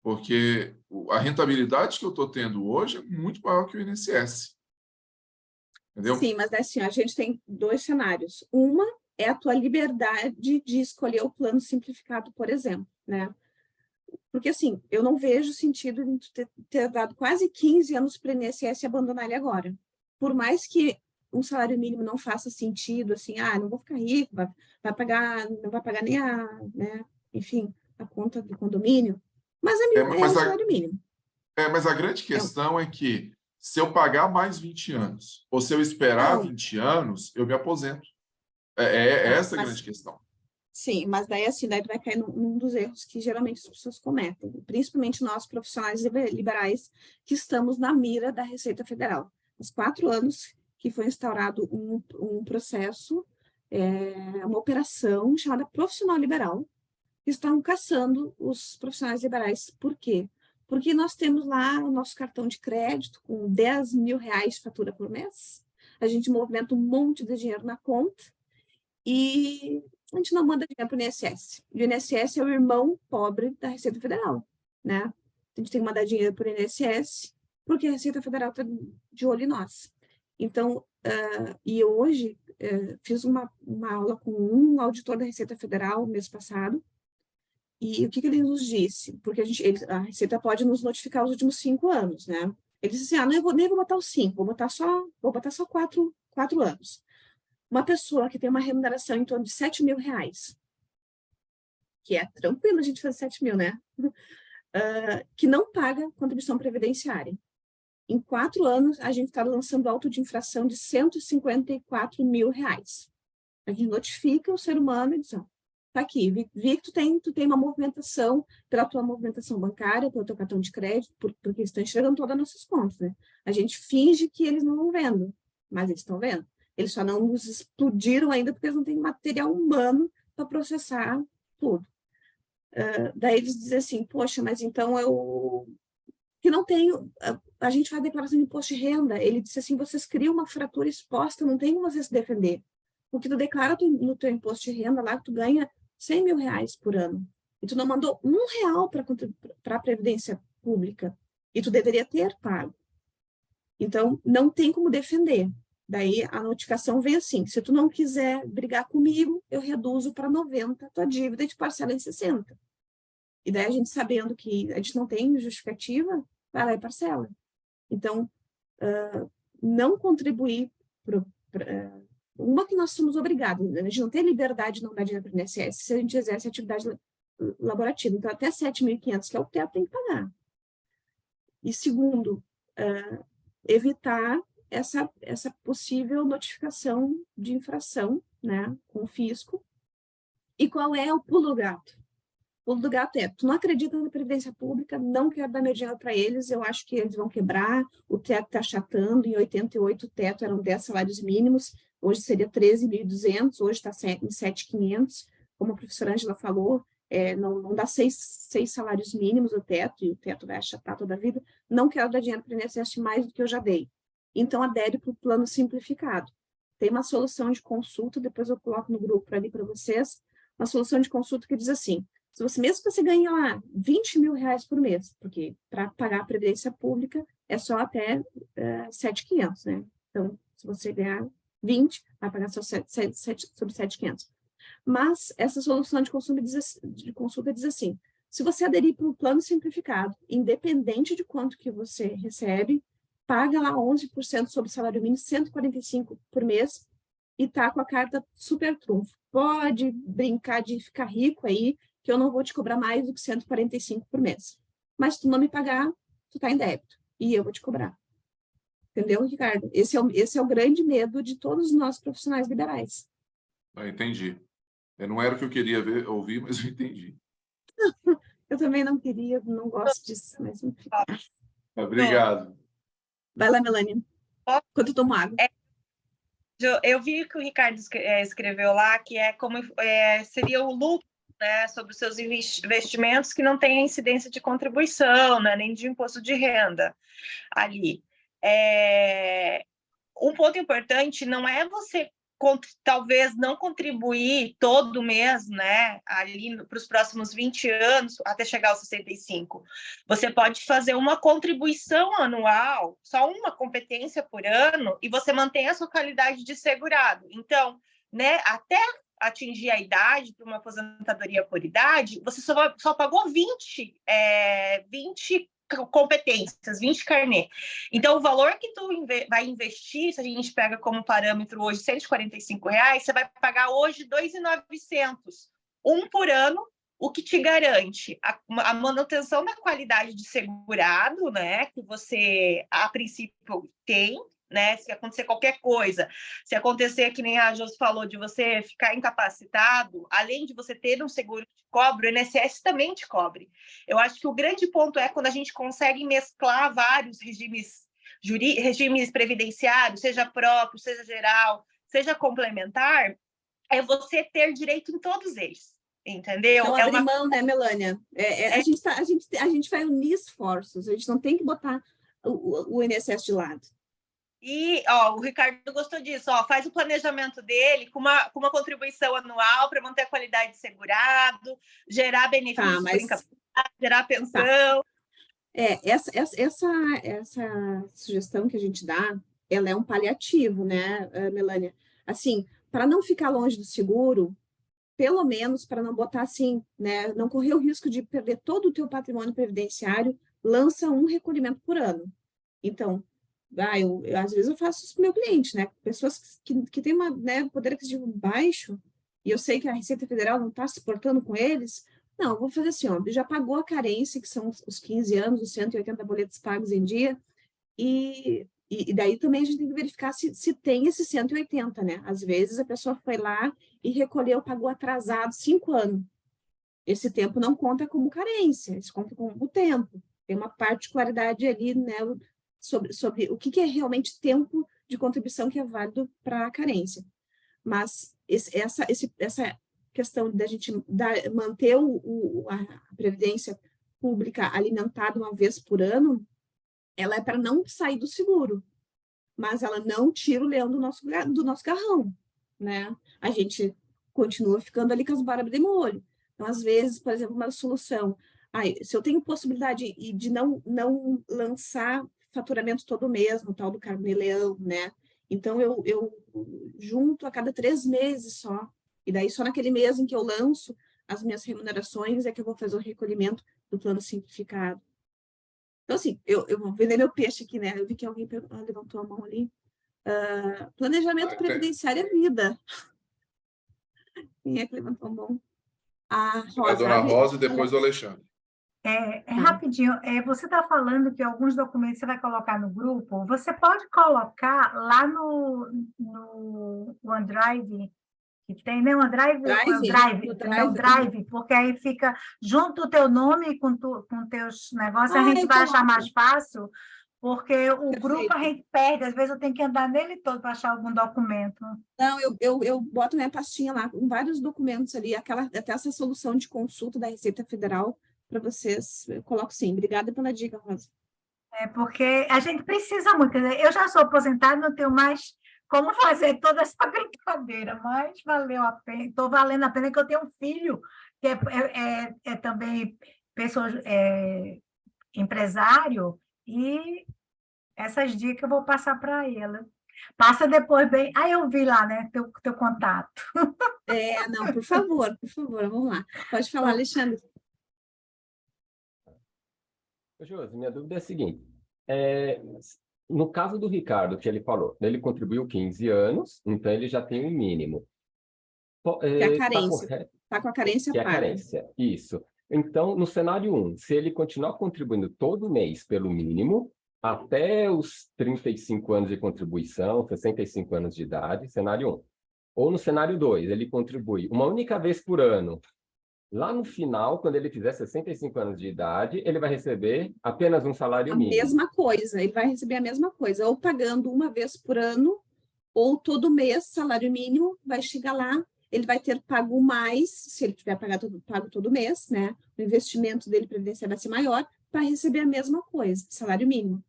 porque a rentabilidade que eu estou tendo hoje é muito maior que o INSS. Entendeu? Sim, mas assim, a gente tem 2 cenários. Uma é a tua liberdade de escolher o plano simplificado, por exemplo, né? Porque, assim, eu não vejo sentido em ter dado quase 15 anos para o INSS e abandonar ele agora. Por mais que um salário mínimo não faça sentido, assim, não vou ficar rico, não vai pagar nem enfim, a conta do condomínio, mas é um salário mínimo. Mas a grande questão é que se eu pagar mais 20 anos, ou se eu esperar 20 anos, eu me aposento. Essa a grande questão. Sim, mas daí assim, tu vai cair num dos erros que geralmente as pessoas cometem, principalmente nós profissionais liberais que estamos na mira da Receita Federal. Há 4 anos que foi instaurado um processo, uma operação chamada Profissional Liberal, que estão caçando os profissionais liberais. Por quê? Porque nós temos lá o nosso cartão de crédito com 10 mil reais de fatura por mês, a gente movimenta um monte de dinheiro na conta e a gente não manda dinheiro para o INSS. O INSS é o irmão pobre da Receita Federal, né? A gente tem que mandar dinheiro para o INSS porque a Receita Federal está de olho em nós. Então, e hoje, fiz uma aula com um auditor da Receita Federal mês passado, e o que ele nos disse? Porque a Receita pode nos notificar os últimos 5 anos, né? Ele disse assim, nem vou botar os 5, vou botar só 4 anos. Uma pessoa que tem uma remuneração em torno de 7 mil reais, que é tranquilo a gente fazer 7 mil, né? Que não paga contribuição previdenciária. Em 4 anos, a gente está lançando auto de infração de R$154 mil. A gente notifica o ser humano e diz, ó, tá aqui, vi que tu tem uma movimentação pela tua movimentação bancária, pelo teu cartão de crédito, porque eles estão enxergando todas as nossas contas, né? A gente finge que eles não estão vendo, mas eles estão vendo. Eles só não nos explodiram ainda porque eles não têm material humano para processar tudo. Daí eles dizem assim, poxa, mas então eu que não tenho, a gente faz declaração de imposto de renda. Ele disse assim, vocês criam uma fratura exposta, não tem como você se defender. Porque tu declara no teu imposto de renda lá que tu ganha R$100 mil por ano. E tu não mandou R$1 para a Previdência Pública. E tu deveria ter pago. Então, não tem como defender. Daí a notificação vem assim, se tu não quiser brigar comigo, eu reduzo para 90 a tua dívida e te parcela em 60. E daí a gente sabendo que a gente não tem justificativa, vai lá e parcela. Então, não contribuir uma que nós somos obrigados, a gente não tem liberdade de não dar dinheiro para o INSS se a gente exerce atividade laborativa. Então, até 7.500, que é o teto, tem que pagar. E segundo, evitar essa possível notificação de infração, né, com o fisco. E qual é o pulo do gato? O pulo do gato é, tu não acredita na Previdência Pública, não quero dar meu dinheiro para eles, eu acho que eles vão quebrar, o teto está achatando, em 88 o teto eram 10 salários mínimos, hoje seria 13.200, hoje está em 7.500, como a professora Ângela falou, não dá 6 salários mínimos o teto, e o teto vai achatar toda a vida, não quero dar dinheiro para o INSS mais do que eu já dei. Então, adere para o plano simplificado. Tem uma solução de consulta, depois eu coloco no grupo ali para vocês, uma solução de consulta que diz assim, mesmo que você ganhe lá R$20 mil por mês, porque para pagar a Previdência Pública é só até 7.500, né? Então, se você ganhar 20, vai pagar só sobre 7.500. Mas essa solução de consulta diz assim, se você aderir para o plano simplificado, independente de quanto que você recebe, paga lá 11% sobre o salário mínimo, 145 por mês, e tá com a carta super trunfo. Pode brincar de ficar rico aí, que eu não vou te cobrar mais do que 145 por mês. Mas se tu não me pagar, tu tá em débito, e eu vou te cobrar. Entendeu, Ricardo? Esse é o grande medo de todos nós profissionais liberais. Entendi. Não era o que eu queria ouvir, mas eu entendi. Eu também não queria, não gosto disso, mas enfim. Obrigado. Vai lá, Melania. Enquanto eu tomo água. Eu vi que o Ricardo escreveu lá que seria o lucro, né, sobre os seus investimentos que não tem a incidência de contribuição, né, nem de imposto de renda ali. Um ponto importante não é você talvez não contribuir todo mês, né, ali para os próximos 20 anos, até chegar aos 65. Você pode fazer uma contribuição anual, só uma competência por ano, e você mantém a sua qualidade de segurado. Então, né, até atingir a idade para uma aposentadoria por idade, você só pagou 20 competências, 20 carnê. Então, o valor que tu vai investir, se a gente pega como parâmetro hoje R$145, você vai pagar hoje R$2.900, um por ano, o que te garante a manutenção da qualidade de segurado, né, que você, a princípio, tem, né, se acontecer qualquer coisa, se acontecer, que nem a Josi falou, de você ficar incapacitado, além de você ter um seguro que te cobre, o INSS também te cobre. Eu acho que o grande ponto é quando a gente consegue mesclar vários regimes previdenciários, seja próprio, seja geral, seja complementar, é você ter direito em todos eles. Entendeu? Não abrir mão, né, Melania? A gente vai unir esforços, a gente não tem que botar o INSS de lado. E o Ricardo gostou disso, faz o planejamento dele com uma contribuição anual para manter a qualidade de segurado, gerar benefícios por incapacidade, gerar pensão. Essa sugestão que a gente dá, ela é um paliativo, né, Melania? Assim, para não ficar longe do seguro, pelo menos para não botar assim, né, não correr o risco de perder todo o teu patrimônio previdenciário, lança um recolhimento por ano. Então, às vezes eu faço isso com o meu cliente, né? Pessoas que têm poder aquisitivo baixo, e eu sei que a Receita Federal não está se portando com eles, não, eu vou fazer assim, já pagou a carência, que são os 15 anos, os 180 boletos pagos em dia, E daí também a gente tem que verificar se tem esse 180, né? Às vezes a pessoa foi lá e recolheu, pagou atrasado 5 anos. Esse tempo não conta como carência, isso conta como tempo. Tem uma particularidade ali, né, sobre o que é realmente tempo de contribuição que é válido para a carência. Mas essa questão da gente manter a previdência pública alimentada uma vez por ano, ela é para não sair do seguro, mas ela não tira o leão do nosso garrão, né? A gente continua ficando ali com as barbas de molho. Então, às vezes, por exemplo, uma solução, se eu tenho possibilidade de não lançar faturamento todo mês, no tal do Carnê-Leão, né? Então, eu junto a cada 3 meses só, e daí só naquele mês em que eu lanço as minhas remunerações é que eu vou fazer o recolhimento do plano simplificado. Então, assim, eu vou vender meu peixe aqui, né? Eu vi que alguém levantou a mão ali. Planejamento previdenciário é vida. Quem é que levantou a mão? A Rosa. A dona Rosa e depois o Alexandre. Rapidinho, você está falando que alguns documentos você vai colocar no grupo, você pode colocar lá no OneDrive, que tem, né? Drive, porque aí fica junto o teu nome com teus negócios, a gente vai achar mais fácil, porque o grupo a gente perde, às vezes eu tenho que andar nele todo para achar algum documento. Não, eu boto minha pastinha lá, com vários documentos ali, até essa solução de consulta da Receita Federal, para vocês, eu coloco sim. Obrigada pela dica, Rosa. Porque a gente precisa muito, quer dizer, eu já sou aposentada, não tenho mais como fazer toda essa brincadeira, mas valeu a pena, estou valendo a pena que eu tenho um filho que é também pessoa, empresário, e essas dicas eu vou passar para ele. Passa depois bem. Eu vi lá, né, teu contato. Não, por favor, vamos lá. Pode falar, Alexandre. Josi, minha dúvida é a seguinte, no caso do Ricardo, que ele falou, ele contribuiu 15 anos, então ele já tem um mínimo. Que é a carência. Está com a carência paga. Que é a carência, isso. Então, no cenário 1, se ele continuar contribuindo todo mês pelo mínimo, até os 35 anos de contribuição, 65 anos de idade, cenário 1. Ou no cenário 2, ele contribui uma única vez por ano. Lá no final, quando ele fizer 65 anos de idade, ele vai receber apenas um salário mínimo. A mesma coisa, ele vai receber a mesma coisa, ou pagando uma vez por ano, ou todo mês, salário mínimo, vai chegar lá, ele vai ter pago mais, se ele tiver pago todo mês, né? O investimento dele previdenciário vai ser maior, para receber a mesma coisa, salário mínimo.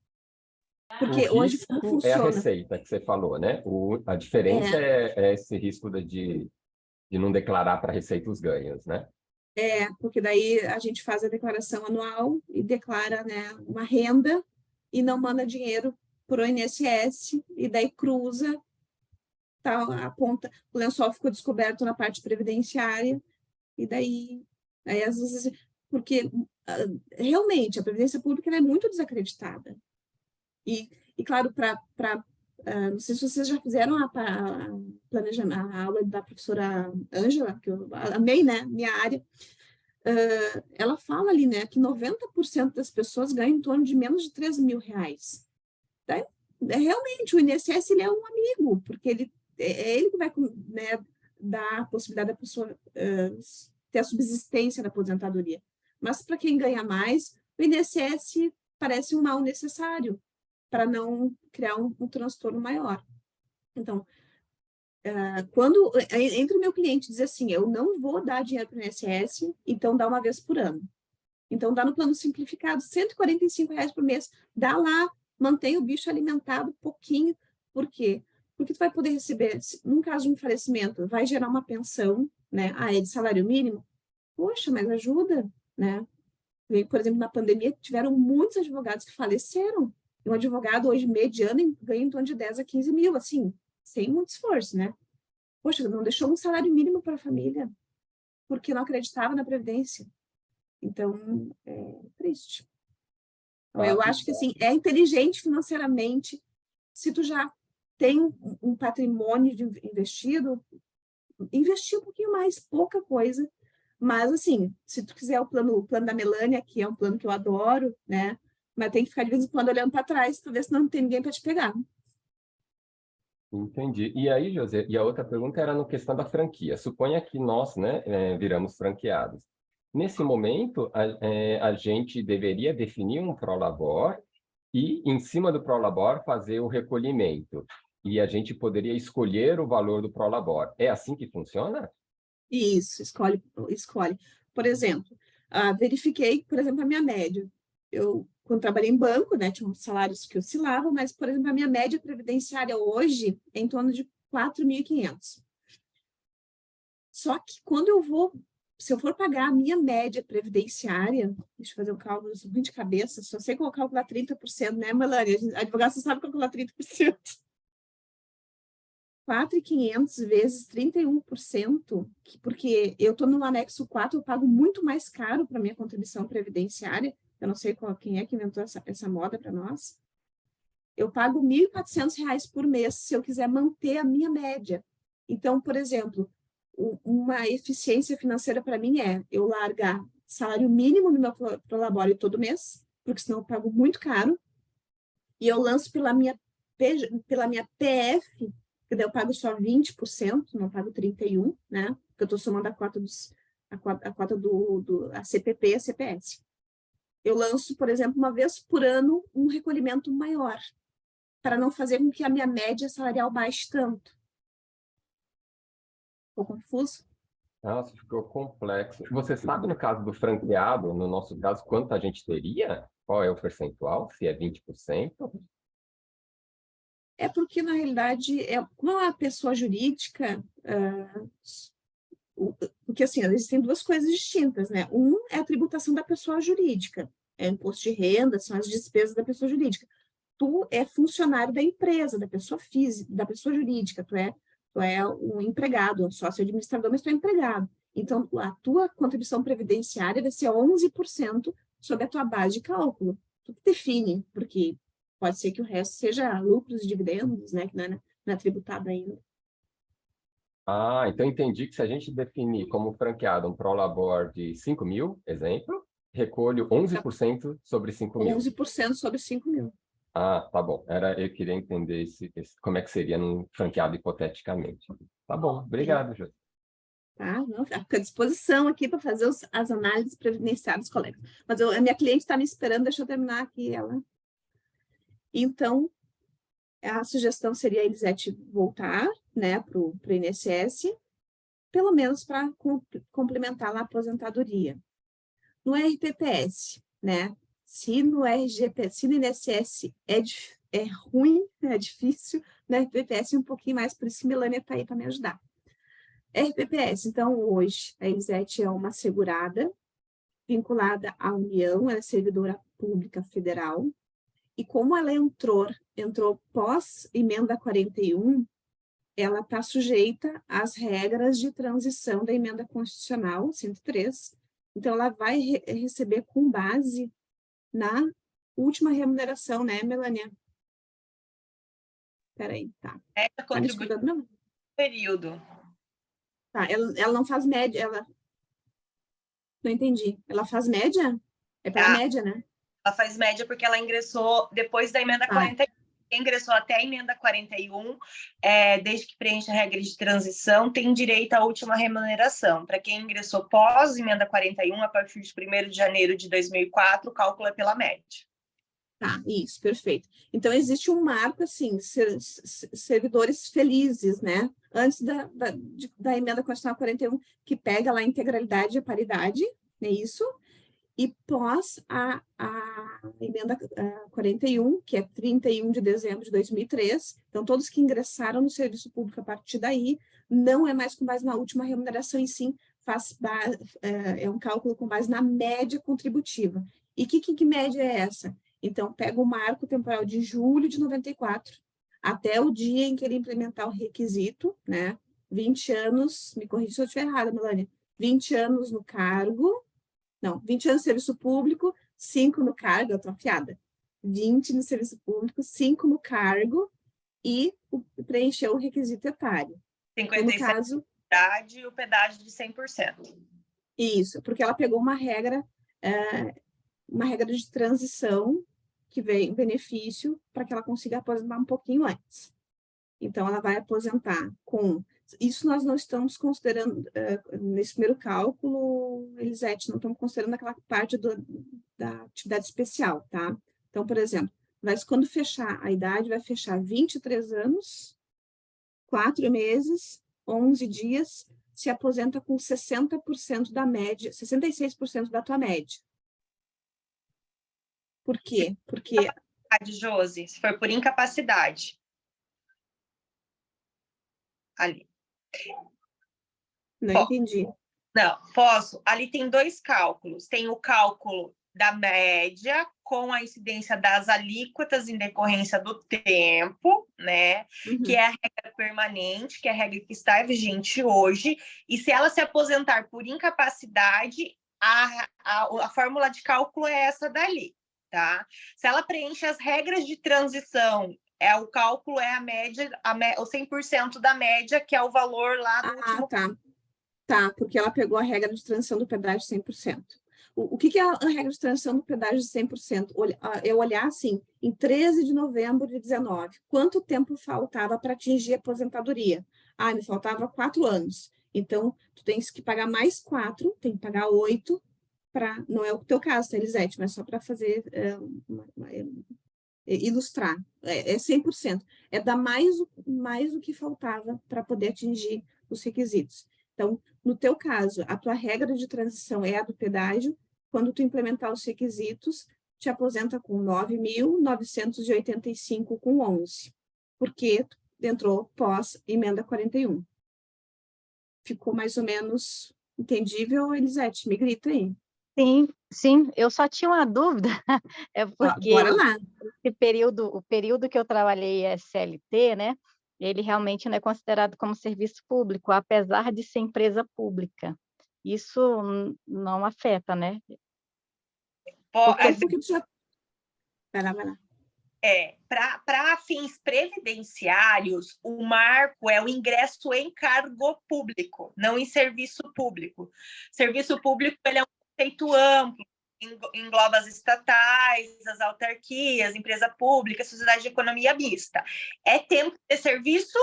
Porque hoje como funciona? É a receita que você falou, né? A diferença é esse risco de não declarar para a Receita os ganhos, né? Porque daí a gente faz a declaração anual e declara, né, uma renda e não manda dinheiro para o INSS, e daí cruza, aponta, o lençol ficou descoberto na parte previdenciária, e daí às vezes, porque realmente a Previdência Pública ela é muito desacreditada. E claro, não sei se vocês já fizeram a aula da professora Ângela, que eu amei, né, minha área. Ela fala ali, né, que 90% das pessoas ganham em torno de menos de R$3.000. Realmente, o INSS ele é um amigo, porque ele que vai, né, dar a possibilidade da pessoa ter a subsistência da aposentadoria. Mas para quem ganha mais, o INSS parece um mal necessário, para não criar um transtorno maior. Então, quando entra o meu cliente e diz assim, eu não vou dar dinheiro para o INSS, então dá uma vez por ano. Então, dá no plano simplificado, R$145 por mês, dá lá, mantém o bicho alimentado pouquinho. Por quê? Porque tu vai poder receber, num caso de um falecimento, vai gerar uma pensão, né? É de salário mínimo? Poxa, mas ajuda, né? Por exemplo, na pandemia, tiveram muitos advogados que faleceram. Um advogado hoje, mediano, ganha em torno de 10 a 15 mil, assim, sem muito esforço, né? Poxa, não deixou um salário mínimo para a família, porque não acreditava na Previdência. Então, é triste. Então, eu acho que, assim, é inteligente financeiramente, se tu já tem um patrimônio investido, investir um pouquinho mais, pouca coisa, mas, assim, se tu quiser o plano da Melânia, que é um plano que eu adoro, né? Mas tem que ficar de vez em quando olhando para trás, para ver se não tem ninguém para te pegar. Entendi. E aí, José, e a outra pergunta era na questão da franquia. Suponha que nós, né, viramos franqueados. Nesse momento, a gente deveria definir um prolabor e, em cima do prolabor, fazer o recolhimento. E a gente poderia escolher o valor do prolabor. É assim que funciona? Isso, escolhe. Por exemplo, verifiquei, por exemplo, a minha média. Eu, quando trabalhei em banco, né, tinha uns salários que oscilavam, mas, por exemplo, a minha média previdenciária hoje é em torno de 4.500. Só que quando se eu for pagar a minha média previdenciária, deixa eu fazer um cálculo de cabeça, só sei calcular 30%, né, Melania? Advogado, você sabe calcular 30%. 4.500 vezes 31%, porque eu estou no anexo 4, eu pago muito mais caro para minha contribuição previdenciária. Eu não sei quem é que inventou essa moda para nós. Eu pago R$ 1.400 por mês se eu quiser manter a minha média. Então, por exemplo, uma eficiência financeira para mim é eu largar salário mínimo no meu prolabore todo mês, porque senão eu pago muito caro, e eu lanço pela minha PF, que daí eu pago só 20%, não pago 31%, né? Porque eu estou somando a cota a CPP e a CPS. Eu lanço, por exemplo, uma vez por ano, um recolhimento maior, para não fazer com que a minha média salarial baixe tanto. Ficou confuso? Nossa, ficou complexo. Você sabe, no caso do franqueado, no nosso caso, quanto a gente teria? Qual é o percentual? Se é 20%? É porque, na realidade, como é uma pessoa jurídica, porque, assim, existem duas coisas distintas, né? Um é a tributação da pessoa jurídica, é o imposto de renda, são as despesas da pessoa jurídica. Tu é funcionário da empresa, da pessoa física, da pessoa jurídica, tu é um empregado, um sócio administrador, mas tu é empregado. Então, a tua contribuição previdenciária vai ser 11% sobre a tua base de cálculo. Tu que define, porque pode ser que o resto seja lucros e dividendos, né, que não é tributado ainda. Ah, então entendi que se a gente definir como franqueado um prolabor de 5 mil, exemplo, recolho 11% sobre 5 mil. 11% sobre 5 mil. Ah, tá bom. Eu queria entender como é que seria num franqueado hipoteticamente. Tá bom, obrigado, José. Tá? Não, fica à disposição aqui para fazer as análises previdenciárias dos colegas. Mas a minha cliente está me esperando, deixa eu terminar aqui ela. Então, a sugestão seria a Elisete voltar, né, para o INSS, pelo menos para complementar lá a aposentadoria. No RPPS, né, se no INSS é ruim, é difícil, no RPPS é um pouquinho mais, por isso que Melania está aí para me ajudar. RPPS, então, hoje, a Elisete é uma segurada vinculada à União, ela é servidora pública federal, e como ela entrou pós-emenda 41, ela está sujeita às regras de transição da emenda constitucional 103, então ela vai receber com base na última remuneração, né, Melania? Espera aí, tá. Tá me escutando, não? Período. Tá, ela não faz média, ela... Não entendi. Ela faz média? É pela média, né? Ela faz média porque ela ingressou depois da emenda 41. Quem ingressou até a emenda 41, desde que preenche a regra de transição, tem direito à última remuneração. Para quem ingressou pós-emenda 41, a partir de 1º de janeiro de 2004, o cálculo é pela média. Tá, isso, perfeito. Então, existe um marco, assim, servidores felizes, né? Antes da emenda constitucional 41, que pega lá a integralidade e a paridade, é isso? E pós a emenda 41, que é 31 de dezembro de 2003, então todos que ingressaram no serviço público a partir daí, não é mais com base na última remuneração, e sim é um cálculo com base na média contributiva. E que média é essa? Então, pega o marco temporal de julho de 94, até o dia em que ele implementar o requisito, né? 20 anos, me corrija se eu estiver errada, Melania, 20 anos no cargo, não, 20 anos no serviço público, 5 no cargo, eu tô afiada. 20 no serviço público, 5 no cargo e preencher o requisito etário. 57 no caso, e o pedágio de 100%. Isso, porque ela pegou uma regra de transição que vem benefício para que ela consiga aposentar um pouquinho antes. Então, ela vai aposentar com... Isso nós não estamos considerando, nesse primeiro cálculo, Elisete, não estamos considerando aquela parte da atividade especial, tá? Então, por exemplo, quando fechar a idade, vai fechar 23 anos, 4 meses, 11 dias, se aposenta com 60% da média, 66% da tua média. Por quê? Porque... Josi, se for por incapacidade. Ali. Não entendi. Não, posso. Ali tem 2 cálculos. Tem o cálculo da média com a incidência das alíquotas em decorrência do tempo, né? Que é a regra permanente, que é a regra que está vigente hoje. E se ela se aposentar por incapacidade, a fórmula de cálculo é essa dali, tá? Se ela preenche as regras de transição, o cálculo é a média, o 100% da média, que é o valor lá do último... Tá, porque ela pegou a regra de transição do pedágio 100%. O que é a regra de transição do pedágio de 100%? Eu olhar assim, em 13 de novembro de 19, quanto tempo faltava para atingir a aposentadoria? Me faltava 4 anos. Então, tu tens que pagar mais 4, tem que pagar 8, não é o teu caso, tá, Elisete, mas só para fazer... ilustrar, é 100%. É dar mais o que faltava para poder atingir os requisitos. Então, no teu caso, a tua regra de transição é a do pedágio. Quando tu implementar os requisitos, te aposenta com 9.985 com 11, porque tu entrou pós emenda 41. Ficou mais ou menos entendível, Elisete? Me grita aí. Sim, eu só tinha uma dúvida, porque bora lá. o período que eu trabalhei CLT, né, ele realmente não é considerado como serviço público, apesar de ser empresa pública. Isso não afeta, né? Porque tu já... Vai lá. Para fins previdenciários, o marco é o ingresso em cargo público, não em serviço público. Serviço público ele é um conceito amplo, engloba as estatais, as autarquias, empresa pública, sociedade de economia mista. É tempo de serviço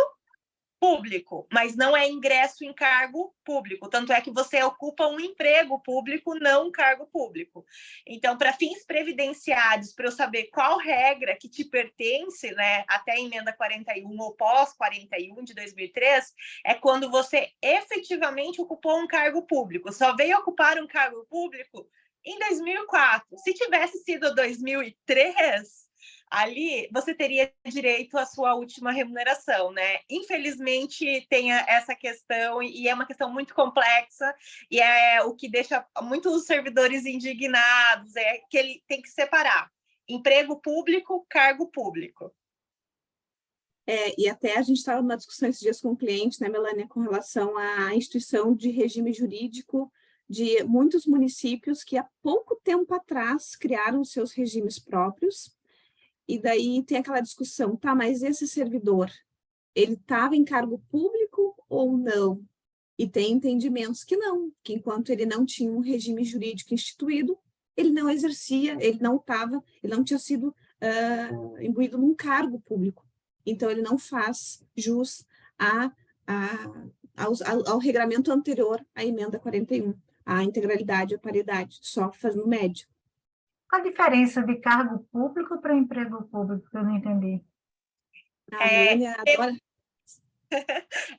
público, mas não é ingresso em cargo público. Tanto é que você ocupa um emprego público, não um cargo público. Então, para fins previdenciários, para eu saber qual regra que te pertence, né, até a emenda 41 ou pós 41 de 2003, é quando você efetivamente ocupou um cargo público. Só veio ocupar um cargo público em 2004. Se tivesse sido 2003... ali você teria direito à sua última remuneração, né? Infelizmente, tem essa questão, e é uma questão muito complexa, e é o que deixa muitos servidores indignados, é que ele tem que separar emprego público, cargo público. E até a gente estava numa discussão esses dias com o cliente, né, Melânia, com relação à instituição de regime jurídico de muitos municípios que há pouco tempo atrás criaram seus regimes próprios. E daí tem aquela discussão, tá, mas esse servidor, ele estava em cargo público ou não? E tem entendimentos que não, que enquanto ele não tinha um regime jurídico instituído, ele não exercia, ele não tinha sido imbuído num cargo público. Então, ele não faz jus ao regramento anterior à emenda 41, a integralidade, a paridade, só fazendo médio. Qual a diferença de cargo público para emprego público, que eu não entendi?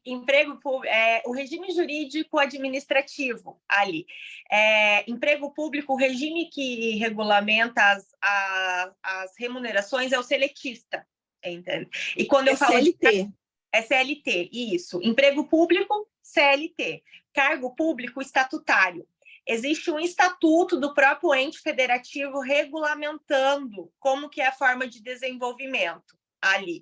Emprego público, o regime jurídico administrativo ali. Emprego público, o regime que regulamenta as remunerações é o seletista, entende? E quando eu falo CLT. É CLT, isso. Emprego público, CLT. Cargo público estatutário. Existe um estatuto do próprio ente federativo regulamentando como que é a forma de desenvolvimento ali.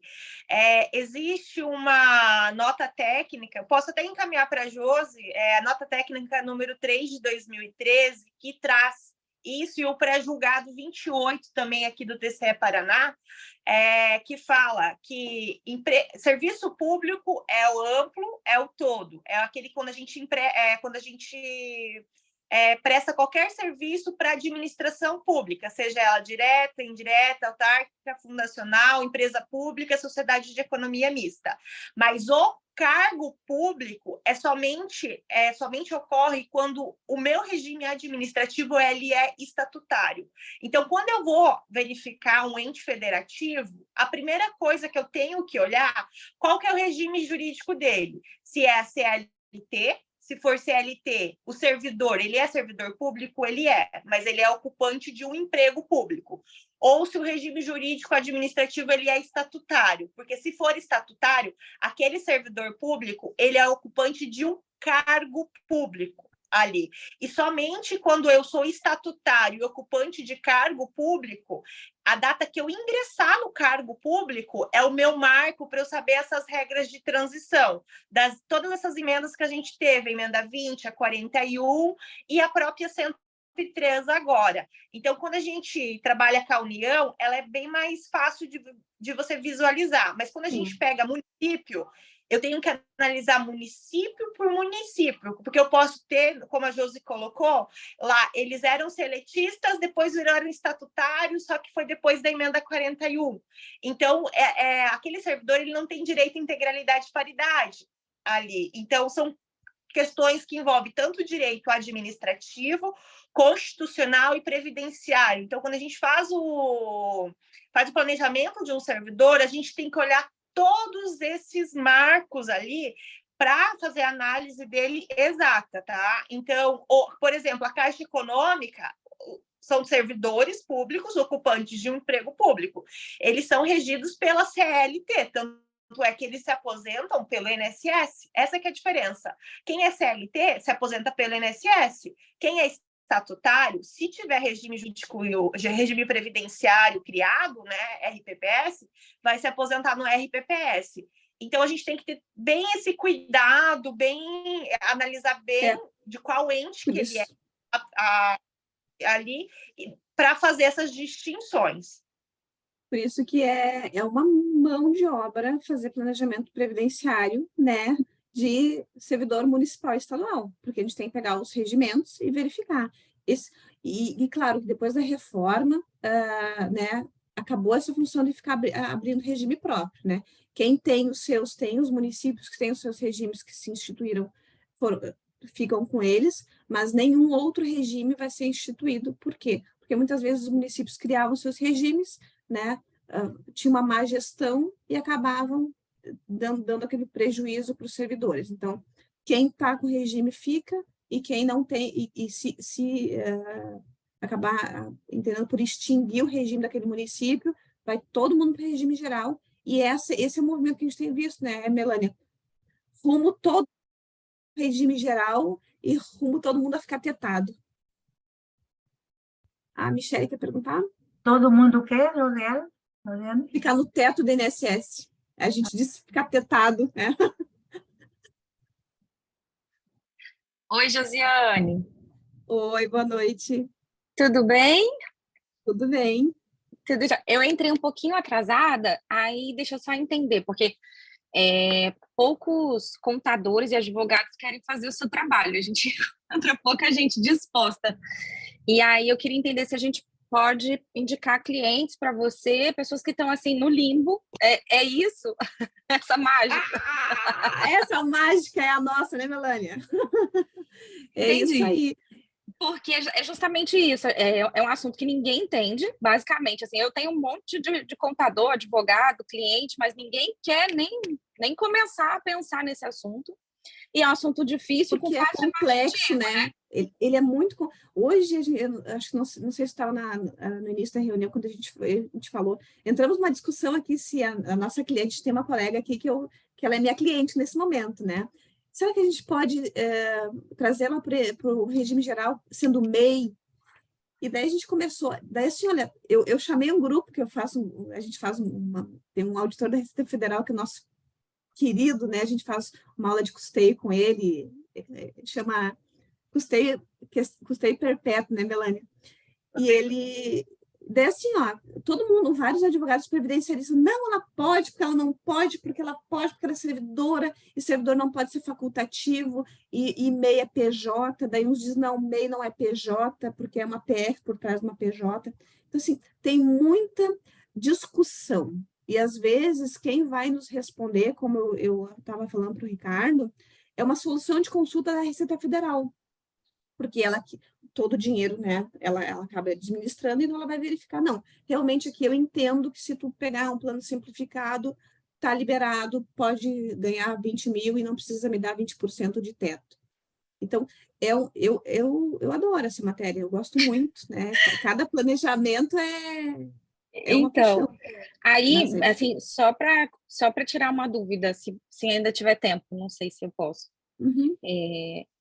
Existe uma nota técnica, posso até encaminhar para a Josi, a nota técnica número 3 de 2013, que traz isso, e o pré-julgado 28 também aqui do TCE Paraná, que fala que serviço público é o amplo, é o todo, é aquele quando a gente presta qualquer serviço para a administração pública, seja ela direta, indireta, autárquica, fundacional, empresa pública, sociedade de economia mista. Mas o cargo público somente ocorre quando o meu regime administrativo ele é estatutário. Então, quando eu vou verificar um ente federativo, a primeira coisa que eu tenho que olhar, qual que é o regime jurídico dele? Se é a CLT. Se for CLT, o servidor, ele é servidor público? Ele é, mas ele é ocupante de um emprego público. Ou se o regime jurídico administrativo ele é estatutário, porque se for estatutário, aquele servidor público, ele é ocupante de um cargo público ali. E somente quando eu sou estatutário e ocupante de cargo público, a data que eu ingressar no cargo público é o meu marco para eu saber essas regras de transição, todas essas emendas que a gente teve, a emenda 20, a 41 e a própria 103 agora. Então, quando a gente trabalha com a União, ela é bem mais fácil de você visualizar, mas quando a gente pega município, eu tenho que analisar município por município, porque eu posso ter, como a Josi colocou, lá eles eram seletistas, depois viraram estatutários, só que foi depois da emenda 41. Então, aquele servidor ele não tem direito à integralidade e paridade ali. Então, são questões que envolvem tanto o direito administrativo, constitucional e previdenciário. Então, quando a gente faz o planejamento de um servidor, a gente tem que olhar todos esses marcos ali para fazer a análise dele exata, tá? Então, por exemplo, a Caixa Econômica são servidores públicos ocupantes de um emprego público. Eles são regidos pela CLT, tanto é que eles se aposentam pelo INSS. Essa que é a diferença. Quem é CLT se aposenta pelo INSS. Quem é estatutário, se tiver regime jurídico, regime previdenciário criado, né, RPPS, vai se aposentar no RPPS. Então, a gente tem que ter bem esse cuidado, analisar bem de qual ente que ele é ali, para fazer essas distinções. Por isso que é uma mão de obra fazer planejamento previdenciário, né, de servidor municipal e estadual, porque a gente tem que pegar os regimentos e verificar. E claro, que depois da reforma, né, acabou essa função de ficar abrindo regime próprio, né? Quem tem os municípios que têm os seus regimes que se instituíram, ficam com eles, mas nenhum outro regime vai ser instituído. Por quê? Porque muitas vezes os municípios criavam seus regimes, né? Tinha uma má gestão e acabavam dando aquele prejuízo para os servidores. Então, quem está com o regime fica, e quem não tem, se acabar entendendo por extinguir o regime daquele município, vai todo mundo para o regime geral, e esse é o movimento que a gente tem visto, né, Melânia? Rumo todo regime geral e rumo todo mundo a ficar tetado. A Michele quer perguntar? Todo mundo o quê, Josiane? Ficar no teto do INSS. A gente disse ficar tetado, né? Oi, Josiane. Oi, boa noite. Tudo bem? Tudo bem. Eu entrei um pouquinho atrasada, aí deixa eu só entender, porque poucos contadores e advogados querem fazer o seu trabalho, a gente encontra pouca gente disposta. E aí eu queria entender se a gente pode indicar clientes para você, pessoas que estão assim no limbo. É isso? Essa mágica. Essa mágica é a nossa, né, Melânia? Entendi. Isso aí. Porque é justamente isso, é um assunto que ninguém entende, basicamente. Assim, eu tenho um monte de contador, advogado, cliente, mas ninguém quer nem começar a pensar nesse assunto. E é um assunto difícil, porque é complexo, né? Ele é muito... Hoje, eu acho que não sei se estava no início da reunião, quando a gente falou, entramos numa discussão aqui se a nossa cliente, tem uma colega aqui que ela é minha cliente nesse momento, né? Será que a gente pode trazê-la para o regime geral, sendo MEI? E daí a gente começou, daí assim, olha, eu chamei um grupo que a gente faz tem um auditor da Receita Federal que é nosso querido, né? A gente faz uma aula de custeio com ele, chama custeio perpétuo, né, Melânia? E ele daí assim, ó, todo mundo, vários advogados previdenciaristas, não, ela pode, porque ela não pode, porque ela pode, porque ela é servidora, e servidor não pode ser facultativo, e MEI é PJ, daí uns dizem, não, MEI não é PJ, porque é uma PF por trás de uma PJ. Então, assim, tem muita discussão, e às vezes quem vai nos responder, como eu estava falando para o Ricardo, é uma solução de consulta da Receita Federal, porque ela, todo o dinheiro, né, ela acaba administrando, então ela vai verificar, não, realmente aqui eu entendo que se tu pegar um plano simplificado, tá liberado, pode ganhar 20 mil e não precisa me dar 20% de teto. Então, eu adoro essa matéria, eu gosto muito, né, cada planejamento é uma Então, paixão. aí, Mas assim, só para tirar uma dúvida, se ainda tiver tempo, não sei se eu posso. Uhum.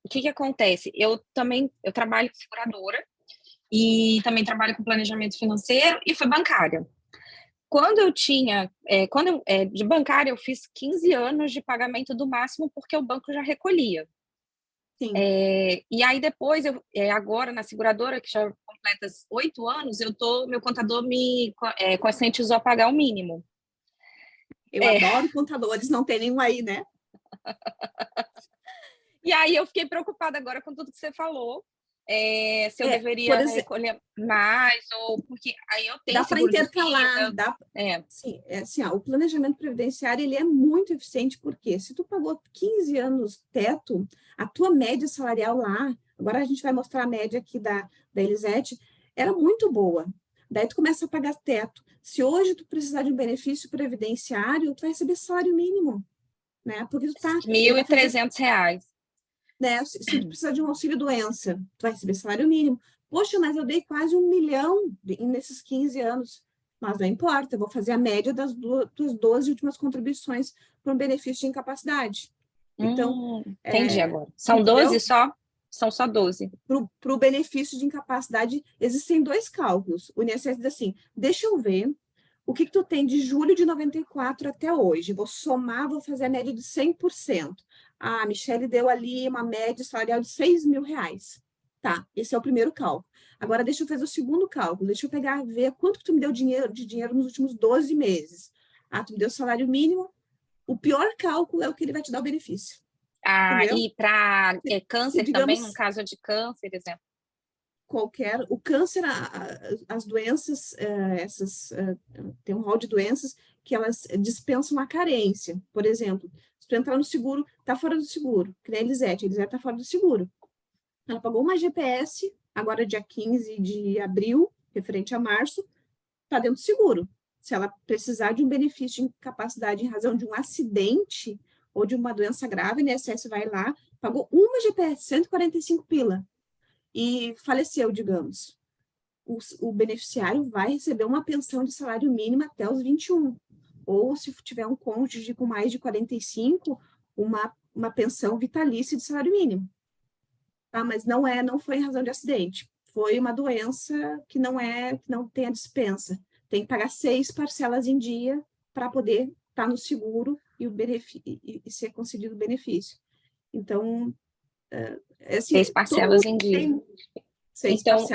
O que acontece? Eu trabalho com seguradora e também trabalho com planejamento financeiro e fui bancária. Quando eu tinha, de bancária, eu fiz 15 anos de pagamento do máximo porque o banco já recolhia. Sim. E aí depois, agora na seguradora, que já completa 8 anos, meu contador me conscientizou a pagar o mínimo. Eu adoro contadores, não tem nenhum aí, né? E aí eu fiquei preocupada agora com tudo que você falou, se eu deveria recolher mais, ou porque aí eu tenho dá para intercalar, sim, assim, o planejamento previdenciário ele é muito eficiente, porque se tu pagou 15 anos teto, a tua média salarial lá, agora a gente vai mostrar a média aqui da Elisete, era muito boa. Daí tu começa a pagar teto. Se hoje tu precisar de um benefício previdenciário, tu vai receber salário mínimo, né? Porque tu tá... R$ 1.300. Né? Se tu precisar de um auxílio-doença, tu vai receber salário mínimo. Poxa, mas eu dei quase 1 milhão nesses 15 anos. Mas não importa, eu vou fazer a média das 12 últimas contribuições para um benefício de incapacidade. Então, entendi agora. São 12 só? São só 12. Para o benefício de incapacidade, existem 2 cálculos. O INSS diz assim, deixa eu ver o que tu tem de julho de 94 até hoje. Vou somar, vou fazer a média de 100%. A Michele deu ali uma média salarial de R$6 mil. Tá, esse é o primeiro cálculo. Agora, deixa eu fazer o segundo cálculo. Deixa eu pegar, ver quanto que tu me deu de dinheiro nos últimos 12 meses. Ah, tu me deu salário mínimo. O pior cálculo é o que ele vai te dar o benefício. Entendeu? E para câncer digamos, também, no caso de câncer, exemplo? O câncer, as doenças, tem um rol de doenças que elas dispensam a carência. Por exemplo, se tu entrar no seguro, tá fora do seguro, que nem a Elisete tá fora do seguro. Ela pagou uma GPS, agora dia 15 de abril, referente a março, tá dentro do seguro. Se ela precisar de um benefício de incapacidade em razão de um acidente ou de uma doença grave, a INSS vai lá, pagou uma GPS, 145 pila. E faleceu, digamos, o beneficiário vai receber uma pensão de salário mínimo até os 21. Ou, se tiver um cônjuge com mais de 45, uma pensão vitalícia de salário mínimo. Tá? Mas não foi em razão de acidente. Foi uma doença que não tem a dispensa. Tem que pagar 6 parcelas em dia para poder estar no seguro e ser concedido o benefício. Então, assim, 6 parcelas em dia. Então,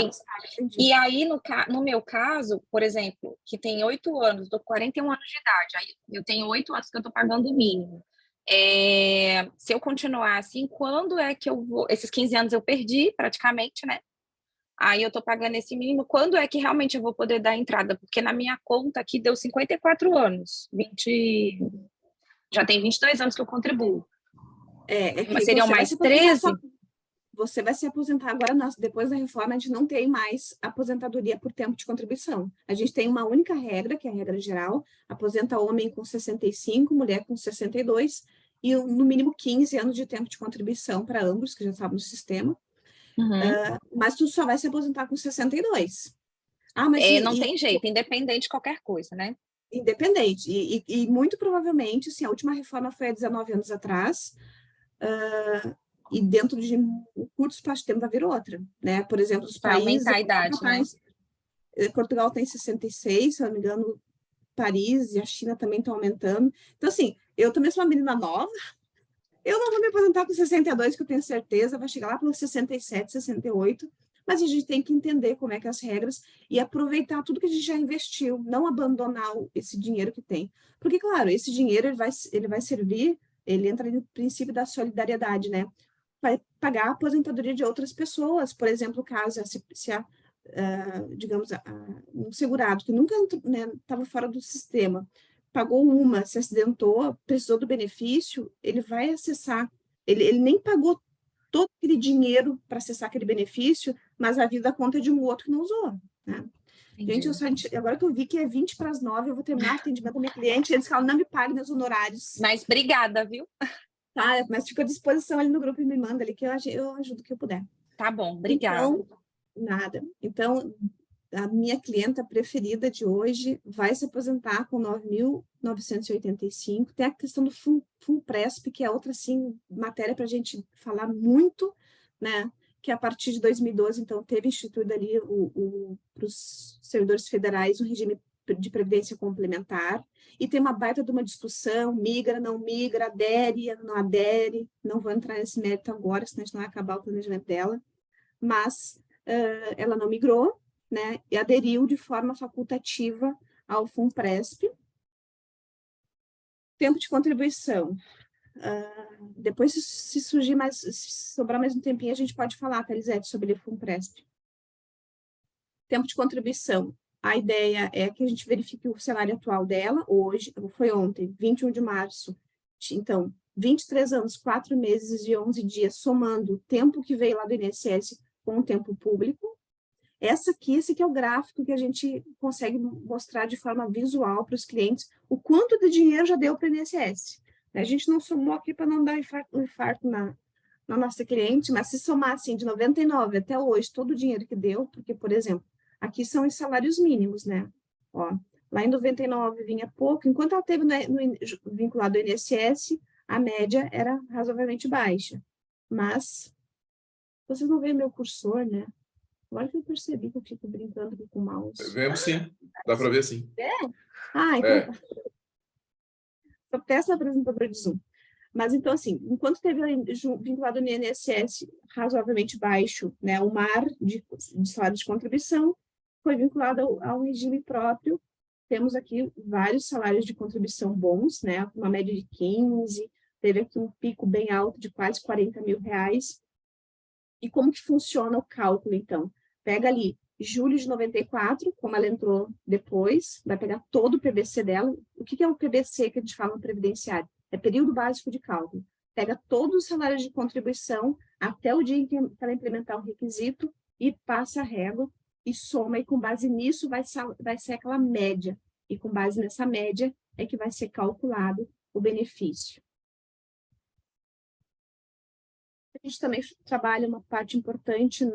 e aí, no meu caso, por exemplo, que tem 8 anos, estou com 41 anos de idade, aí eu tenho 8 anos que eu estou pagando o mínimo. Se eu continuar assim, quando é que eu vou... Esses 15 anos eu perdi, praticamente, né? Aí eu estou pagando esse mínimo, quando é que realmente eu vou poder dar entrada? Porque na minha conta aqui deu 54 anos, já tem 22 anos que eu contribuo. Mas seriam mais 13? Você vai se aposentar agora, depois da reforma, a gente não tem mais aposentadoria por tempo de contribuição. A gente tem uma única regra, que é a regra geral, aposenta homem com 65, mulher com 62, e no mínimo 15 anos de tempo de contribuição para ambos, que já estavam no sistema. Mas tu só vai se aposentar com 62. Não tem jeito, independente de qualquer coisa, né? Independente. E muito provavelmente, assim, a última reforma foi há 19 anos atrás, e dentro de um curto espaço de tempo vai vir outra, né? Por exemplo, os países... aumentar a idade, né? Portugal tem 66, se não me engano, Paris e a China também estão aumentando. Então, assim, eu também sou uma menina nova, eu não vou me aposentar com 62, que eu tenho certeza, vai chegar lá pelos 67, 68, mas a gente tem que entender como é que as regras e aproveitar tudo que a gente já investiu, não abandonar esse dinheiro que tem. Porque, claro, esse dinheiro ele vai servir, ele entra no princípio da solidariedade, né? Vai pagar a aposentadoria de outras pessoas, por exemplo, caso digamos, um segurado que nunca estava fora do sistema, pagou se acidentou, precisou do benefício, ele vai acessar, ele nem pagou todo aquele dinheiro para acessar aquele benefício, mas a vida conta de um outro que não usou, né? Gente, agora que eu vi que é 20:09, eu vou terminar o atendimento da minha cliente, eles falam, não me paguem meus honorários. Mas obrigada, viu? Tá, mas fico à disposição ali no grupo e me manda ali, que eu ajudo o que eu puder. Tá bom, obrigada. Então, nada. Então, a minha clienta preferida de hoje vai se aposentar com 9.985. Tem a questão do FUNPRESP, que é outra, assim, matéria para a gente falar muito, né? Que a partir de 2012, então, teve instituído ali para os servidores federais um regime de previdência complementar, e tem uma baita de uma discussão, migra, não migra, adere, não adere, não vou entrar nesse mérito agora, senão a gente não vai acabar o planejamento dela, mas ela não migrou, né, e aderiu de forma facultativa ao FUNPRESP. Tempo de contribuição. Depois, se sobrar mais um tempinho, a gente pode falar, Elisete, sobre o FUNPRESP. Tempo de contribuição. A ideia é que a gente verifique o salário atual dela, hoje, foi ontem, 21 de março. Então, 23 anos, 4 meses e 11 dias, somando o tempo que veio lá do INSS com o tempo público. Esse aqui é o gráfico que a gente consegue mostrar de forma visual para os clientes o quanto de dinheiro já deu para o INSS. A gente não somou aqui para não dar um infarto na nossa cliente, mas se somar assim, de 99 até hoje, todo o dinheiro que deu, porque, por exemplo, aqui são os salários mínimos, né? Ó, lá em 99 vinha pouco, enquanto ela teve vinculado ao INSS, a média era razoavelmente baixa. Mas, vocês não veem meu cursor, né? Agora que eu percebi que eu fico brincando com o mouse. Vemos sim, dá para ver sim. Então... Sou péssima apresentadora de Zoom. Mas, então, assim, enquanto teve vinculado no INSS razoavelmente baixo, né, o MAR de salário de contribuição, foi vinculado ao regime próprio. Temos aqui vários salários de contribuição bons, né, uma média de 15, teve aqui um pico bem alto de quase 40 mil reais. E como que funciona o cálculo, então? Pega ali julho de 94, como ela entrou depois, vai pegar todo o PBC dela. O que é o PBC que a gente fala no previdenciário? É período básico de cálculo. Pega todos os salários de contribuição até o dia em que ela implementar o requisito e passa a régua e soma, e com base nisso vai ser aquela média. E com base nessa média é que vai ser calculado o benefício. A gente também trabalha uma parte importante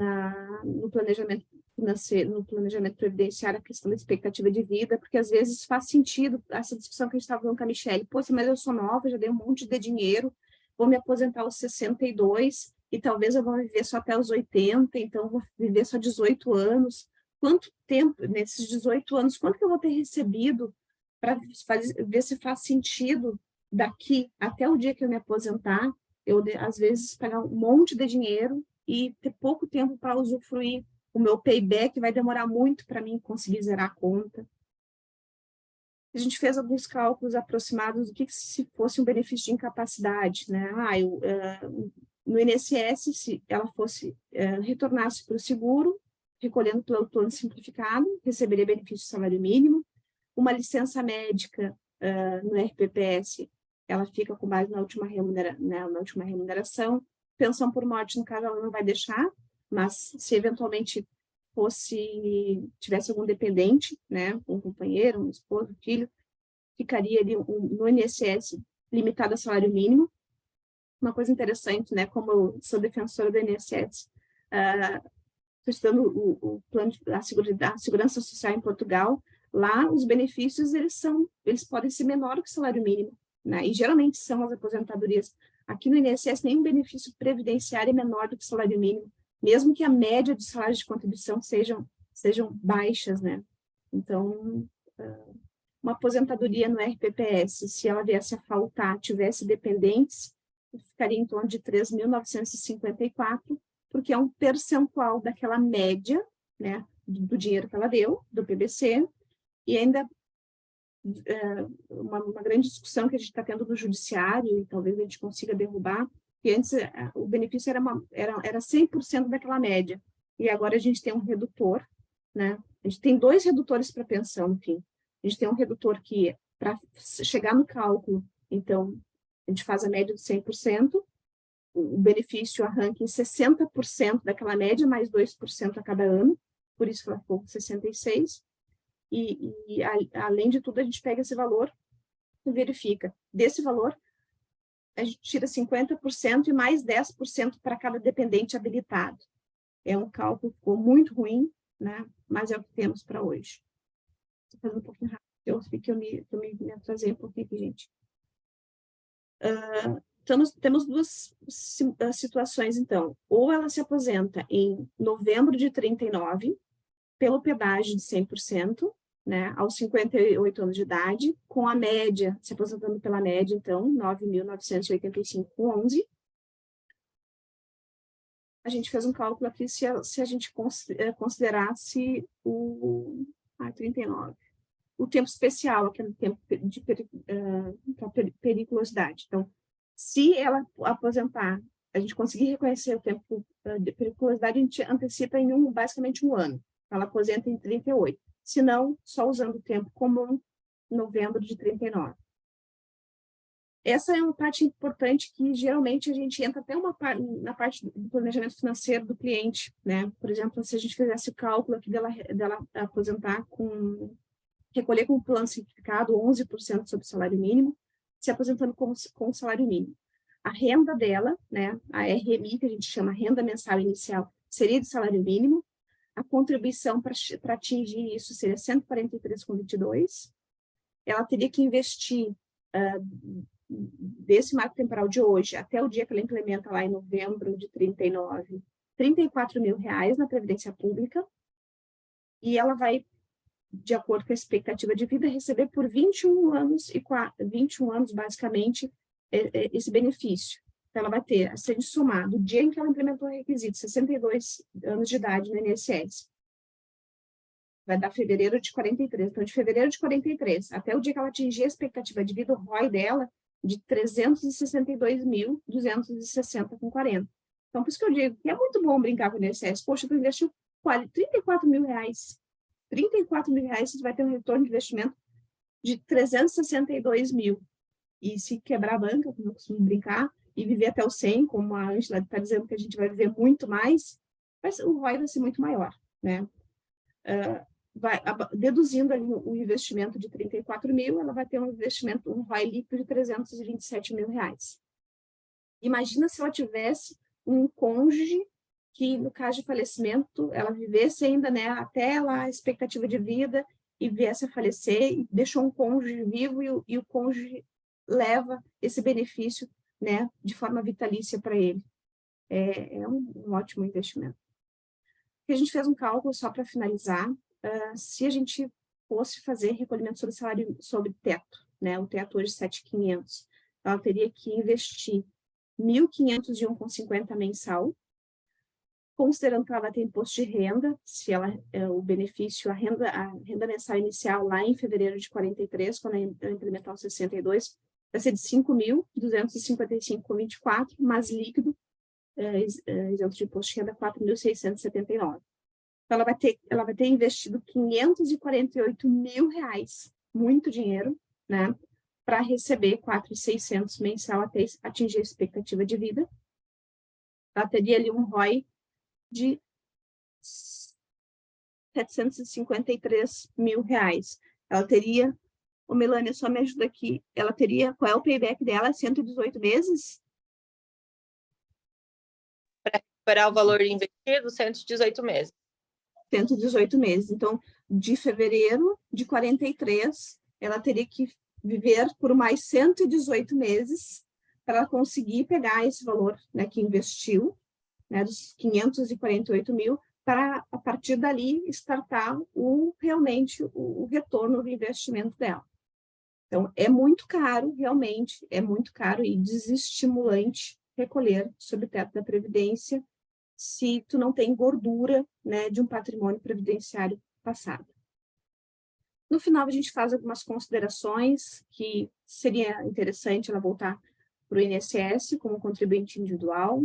no planejamento financeiro, no planejamento previdenciário, a questão da expectativa de vida, porque às vezes faz sentido essa discussão que a gente estava falando com a Michelle. Poxa, mas eu sou nova, já dei um monte de dinheiro, vou me aposentar aos 62 e talvez eu vou viver só até os 80, então eu vou viver só 18 anos. Quanto tempo, nesses 18 anos, quanto que eu vou ter recebido para ver se faz sentido daqui até o dia que eu me aposentar? Eu, às vezes, pegar um monte de dinheiro e ter pouco tempo para usufruir o meu payback, vai demorar muito para mim conseguir zerar a conta. A gente fez alguns cálculos aproximados do que se fosse um benefício de incapacidade, né? No INSS, se ela retornasse para o seguro, recolhendo pelo plano simplificado, receberia benefício de salário mínimo. Uma licença médica no RPPS, ela fica com base na última remuneração. Pensão por morte, no caso, ela não vai deixar, mas se eventualmente tivesse algum dependente, né, um companheiro, um esposo, um filho, ficaria ali no INSS limitado a salário mínimo. Uma coisa interessante, né, como eu sou defensora do INSS, estou estudando o plano da segurança social em Portugal, lá os benefícios eles podem ser menores que o salário mínimo, né, e geralmente são as aposentadorias. Aqui no INSS, nenhum benefício previdenciário é menor do que o salário mínimo, mesmo que a média de salários de contribuição sejam baixas, né? Então, uma aposentadoria no RPPS, se ela viesse a faltar, tivesse dependentes, ficaria em torno de 3.954, porque é um percentual daquela média, né, do dinheiro que ela deu, do PBC, e ainda uma grande discussão que a gente está tendo no judiciário, e talvez a gente consiga derrubar, que antes o benefício era 100% daquela média, e agora a gente tem um redutor, né? A gente tem 2 redutores para pensão, enfim. A gente tem um redutor que, para chegar no cálculo, então, a gente faz a média de 100%, o benefício arranca em 60% daquela média, mais 2% a cada ano, por isso que ela ficou com 66%, e além de tudo, a gente pega esse valor e verifica. Desse valor, a gente tira 50% e mais 10% para cada dependente habilitado. É um cálculo que ficou muito ruim, né? Mas é o que temos para hoje. Estou fazendo um pouquinho rápido, eu vi que eu me atrasei um pouquinho aqui, gente. Temos 2 situações, então. Ou ela se aposenta em novembro de 39, pelo pedágio de 100%, né, aos 58 anos de idade, com a média, se aposentando pela média, então, 9.985,11. A gente fez um cálculo aqui se a gente considerasse o 39. O tempo especial, aquele tempo de periculosidade. Então, se ela aposentar, a gente conseguir reconhecer o tempo de periculosidade, a gente antecipa em basicamente um ano. Ela aposenta em 38. Se não, só usando o tempo comum, novembro de 39. Essa é uma parte importante que, geralmente, a gente entra até na parte do planejamento financeiro do cliente, né? Por exemplo, se a gente fizesse o cálculo aqui dela aposentar recolher com o plano simplificado 11% sobre o salário mínimo, se aposentando com o salário mínimo. A renda dela, né, a RMI, que a gente chama renda mensal inicial, seria de salário mínimo. A contribuição para atingir isso seria 143,22. Ela teria que investir desse marco temporal de hoje até o dia que ela implementa lá em novembro de 39, R$34 mil na Previdência Pública, e ela vai, de acordo com a expectativa de vida, receber por 21 anos, 21 anos basicamente, esse benefício. Então, ela vai ter, a ser somado, o dia em que ela implementou o requisito, 62 anos de idade no INSS. Vai dar fevereiro de 43. Então, de fevereiro de 43 até o dia que ela atingir a expectativa de vida, o ROI dela, de 362.260,40. Então, por isso que eu digo que é muito bom brincar com o INSS. Poxa, tu investiu R$34 mil. R$34 mil, você vai ter um retorno de investimento de 362 mil. E se quebrar a banca, como eu costumo brincar, e viver até o 100, como a Ângela está dizendo que a gente vai viver muito mais, o ROI vai ser muito maior, né? Deduzindo ali o investimento de 34 mil, ela vai ter um ROI líquido de 327 mil reais. Imagina se ela tivesse um cônjuge que, no caso de falecimento, ela vivesse ainda, né, até lá a expectativa de vida e viesse a falecer, e deixou um cônjuge vivo e o cônjuge leva esse benefício, né, de forma vitalícia para ele. É um ótimo investimento. E a gente fez um cálculo só para finalizar, se a gente fosse fazer recolhimento sobre salário, sobre teto, né, o teto hoje 7.500, ela teria que investir R$1.501,50 mensal, considerando que ela vai ter imposto de renda, se ela, o benefício, a renda mensal inicial lá em fevereiro de 43, quando ela implementar o 62, vai ser de 5.255,24, mas líquido, isento de imposto de renda, 4.679. Então, ela vai ter investido R$548 mil, muito dinheiro, né, para receber 4.600 mensal até atingir a expectativa de vida. Ela teria ali um ROI de R$753 mil. Ela teria, Melânia, só me ajuda aqui, ela teria, qual é o payback dela? 118 meses? Para recuperar o valor investido, 118 meses. 118 meses. Então, de fevereiro de 43, ela teria que viver por mais 118 meses para ela conseguir pegar esse valor, né, que investiu, né, dos 548 mil, para, a partir dali, startar realmente o retorno do investimento dela. Então, é muito caro, realmente, é muito caro e desestimulante recolher sob o teto da Previdência se tu não tem gordura, né, de um patrimônio previdenciário passado. No final, a gente faz algumas considerações que seria interessante ela voltar para o INSS como contribuinte individual.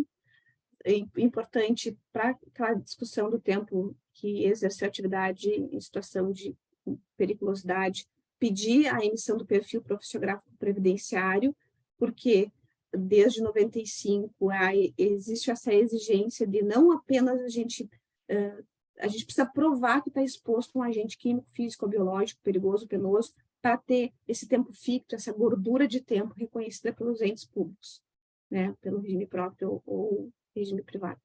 É importante para aquela discussão do tempo que exerceu atividade em situação de periculosidade, pedir a emissão do perfil profissiográfico previdenciário, porque desde 95 existe essa exigência de não apenas a gente precisa provar que está exposto a um agente químico, físico, biológico, perigoso, penoso, para ter esse tempo fixo, essa gordura de tempo reconhecida pelos entes públicos, né, pelo regime próprio ou regime privado.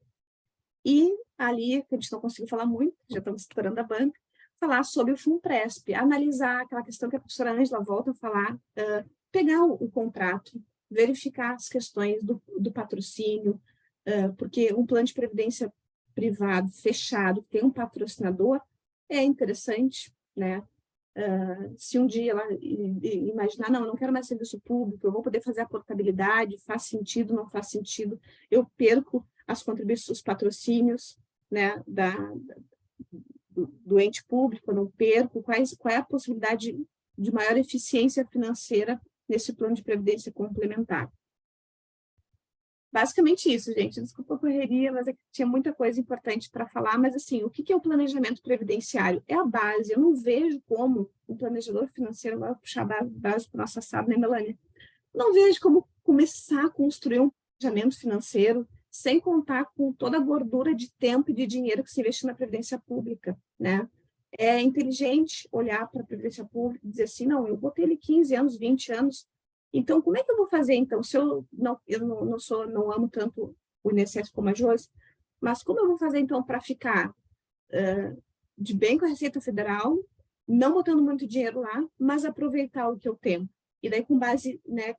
E ali, que a gente não conseguiu falar muito, já estamos estourando a banca, falar sobre o FUNPRESP, analisar aquela questão que a professora Ângela volta a falar, pegar o contrato, verificar as questões do patrocínio, porque um plano de previdência privado, fechado, que tem um patrocinador, é interessante, né? Se um dia ela imaginar, não quero mais serviço público, eu vou poder fazer a portabilidade, faz sentido, não faz sentido, eu perco as contribuições, os patrocínios, né, do ente público, eu não perco, qual é a possibilidade de maior eficiência financeira nesse plano de previdência complementar. Basicamente isso, gente. Desculpa a correria, mas é que tinha muita coisa importante para falar. Mas, assim, o que é o planejamento previdenciário? É a base. Eu não vejo como um planejador financeiro, vai puxar a base para a nossa sala, né, Melania? Não vejo como começar a construir um planejamento financeiro sem contar com toda a gordura de tempo e de dinheiro que se investe na previdência pública, né? É inteligente olhar para a previdência pública e dizer assim, não, eu botei ele 15 anos, 20 anos, então como é que eu vou fazer, então, se eu não amo tanto o INSS como a Josi, mas como eu vou fazer, então, para ficar de bem com a Receita Federal, não botando muito dinheiro lá, mas aproveitar o que eu tenho. E daí, com base, né, a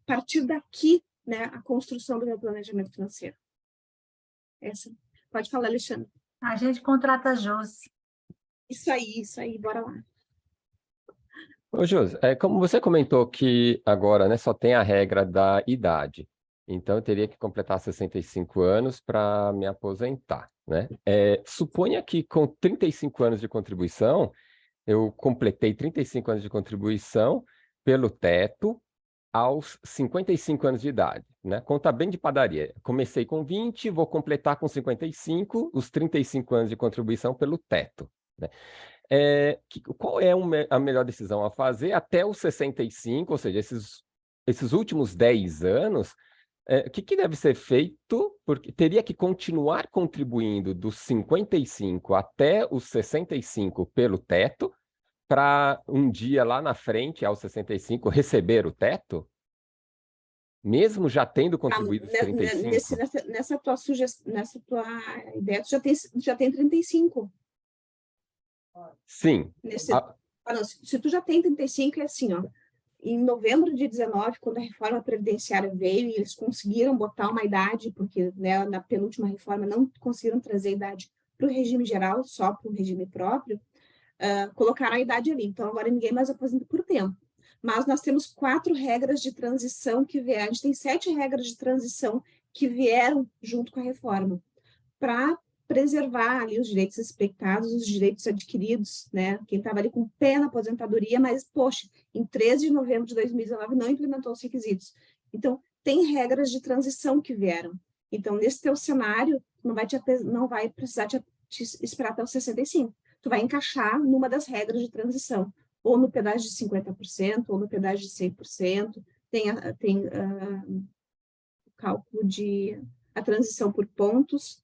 partir daqui, né, a construção do meu planejamento financeiro. Pode falar, Alexandre. A gente contrata a Josi. Isso aí, bora lá. Ô, Josi, como você comentou que agora, né, só tem a regra da idade, então eu teria que completar 65 anos para me aposentar, né? Suponha que com 35 anos de contribuição, eu completei 35 anos de contribuição pelo teto aos 55 anos de idade, né? Conta bem de padaria. Comecei com 20, vou completar com 55, os 35 anos de contribuição pelo teto, né? Qual é a melhor decisão a fazer até os 65, ou seja, esses últimos 10 anos, o que deve ser feito? Porque teria que continuar contribuindo dos 55 até os 65 pelo teto, para um dia lá na frente, aos 65, receber o teto? Mesmo já tendo contribuído os 35? Nessa tua ideia, tu já tem 35. Sim. Não, se tu já tem 35, é assim, ó. Em novembro de 19, quando a reforma previdenciária veio, e eles conseguiram botar uma idade, porque, né, na penúltima reforma não conseguiram trazer a idade para o regime geral, só para o regime próprio, colocaram a idade ali. Então, agora ninguém mais aposenta por tempo. Mas nós temos 4 regras de transição que vieram. A gente tem 7 regras de transição que vieram junto com a reforma, para preservar ali os direitos expectados, os direitos adquiridos, né? Quem estava ali com pé na aposentadoria, mas, poxa, em 13 de novembro de 2019 não implementou os requisitos. Então, tem regras de transição que vieram. Então, nesse teu cenário, não vai precisar te esperar até os 65. Tu vai encaixar numa das regras de transição, ou no pedágio de 50%, ou no pedágio de 100%, tem o cálculo de a transição por pontos,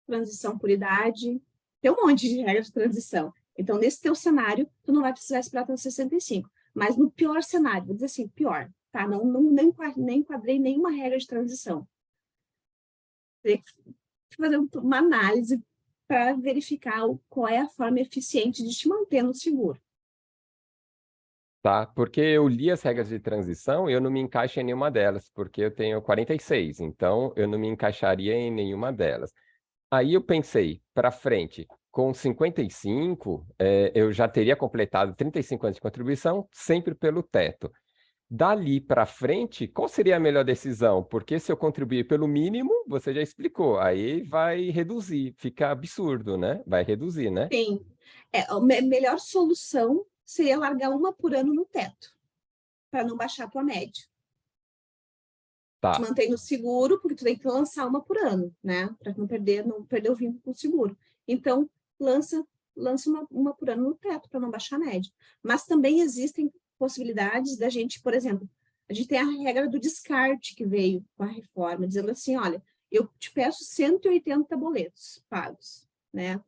transição por idade, tem um monte de regras de transição. Então, nesse teu cenário, tu não vai precisar esperar até os 65. Mas no pior cenário, vou dizer assim, pior, tá? Nem enquadrei nenhuma regra de transição. Tem que fazer uma análise para verificar qual é a forma eficiente de te manter no seguro. Tá, porque eu li as regras de transição e eu não me encaixo em nenhuma delas, porque eu tenho 46, então eu não me encaixaria em nenhuma delas. Aí eu pensei, para frente, com 55, eu já teria completado 35 anos de contribuição, sempre pelo teto. Dali para frente, qual seria a melhor decisão? Porque se eu contribuir pelo mínimo, você já explicou, aí vai reduzir, fica absurdo, né? Vai reduzir, né? Sim. A melhor solução seria largar uma por ano no teto, para não baixar a tua média. Te Tá. mantém no seguro, porque tu tem que lançar uma por ano, né? Para não perder o vínculo com o seguro. Então, lança uma por ano no teto, para não baixar a média. Mas também existem possibilidades da gente, por exemplo, a gente tem a regra do descarte que veio com a reforma, dizendo assim, olha, eu te peço 180 boletos pagos, né?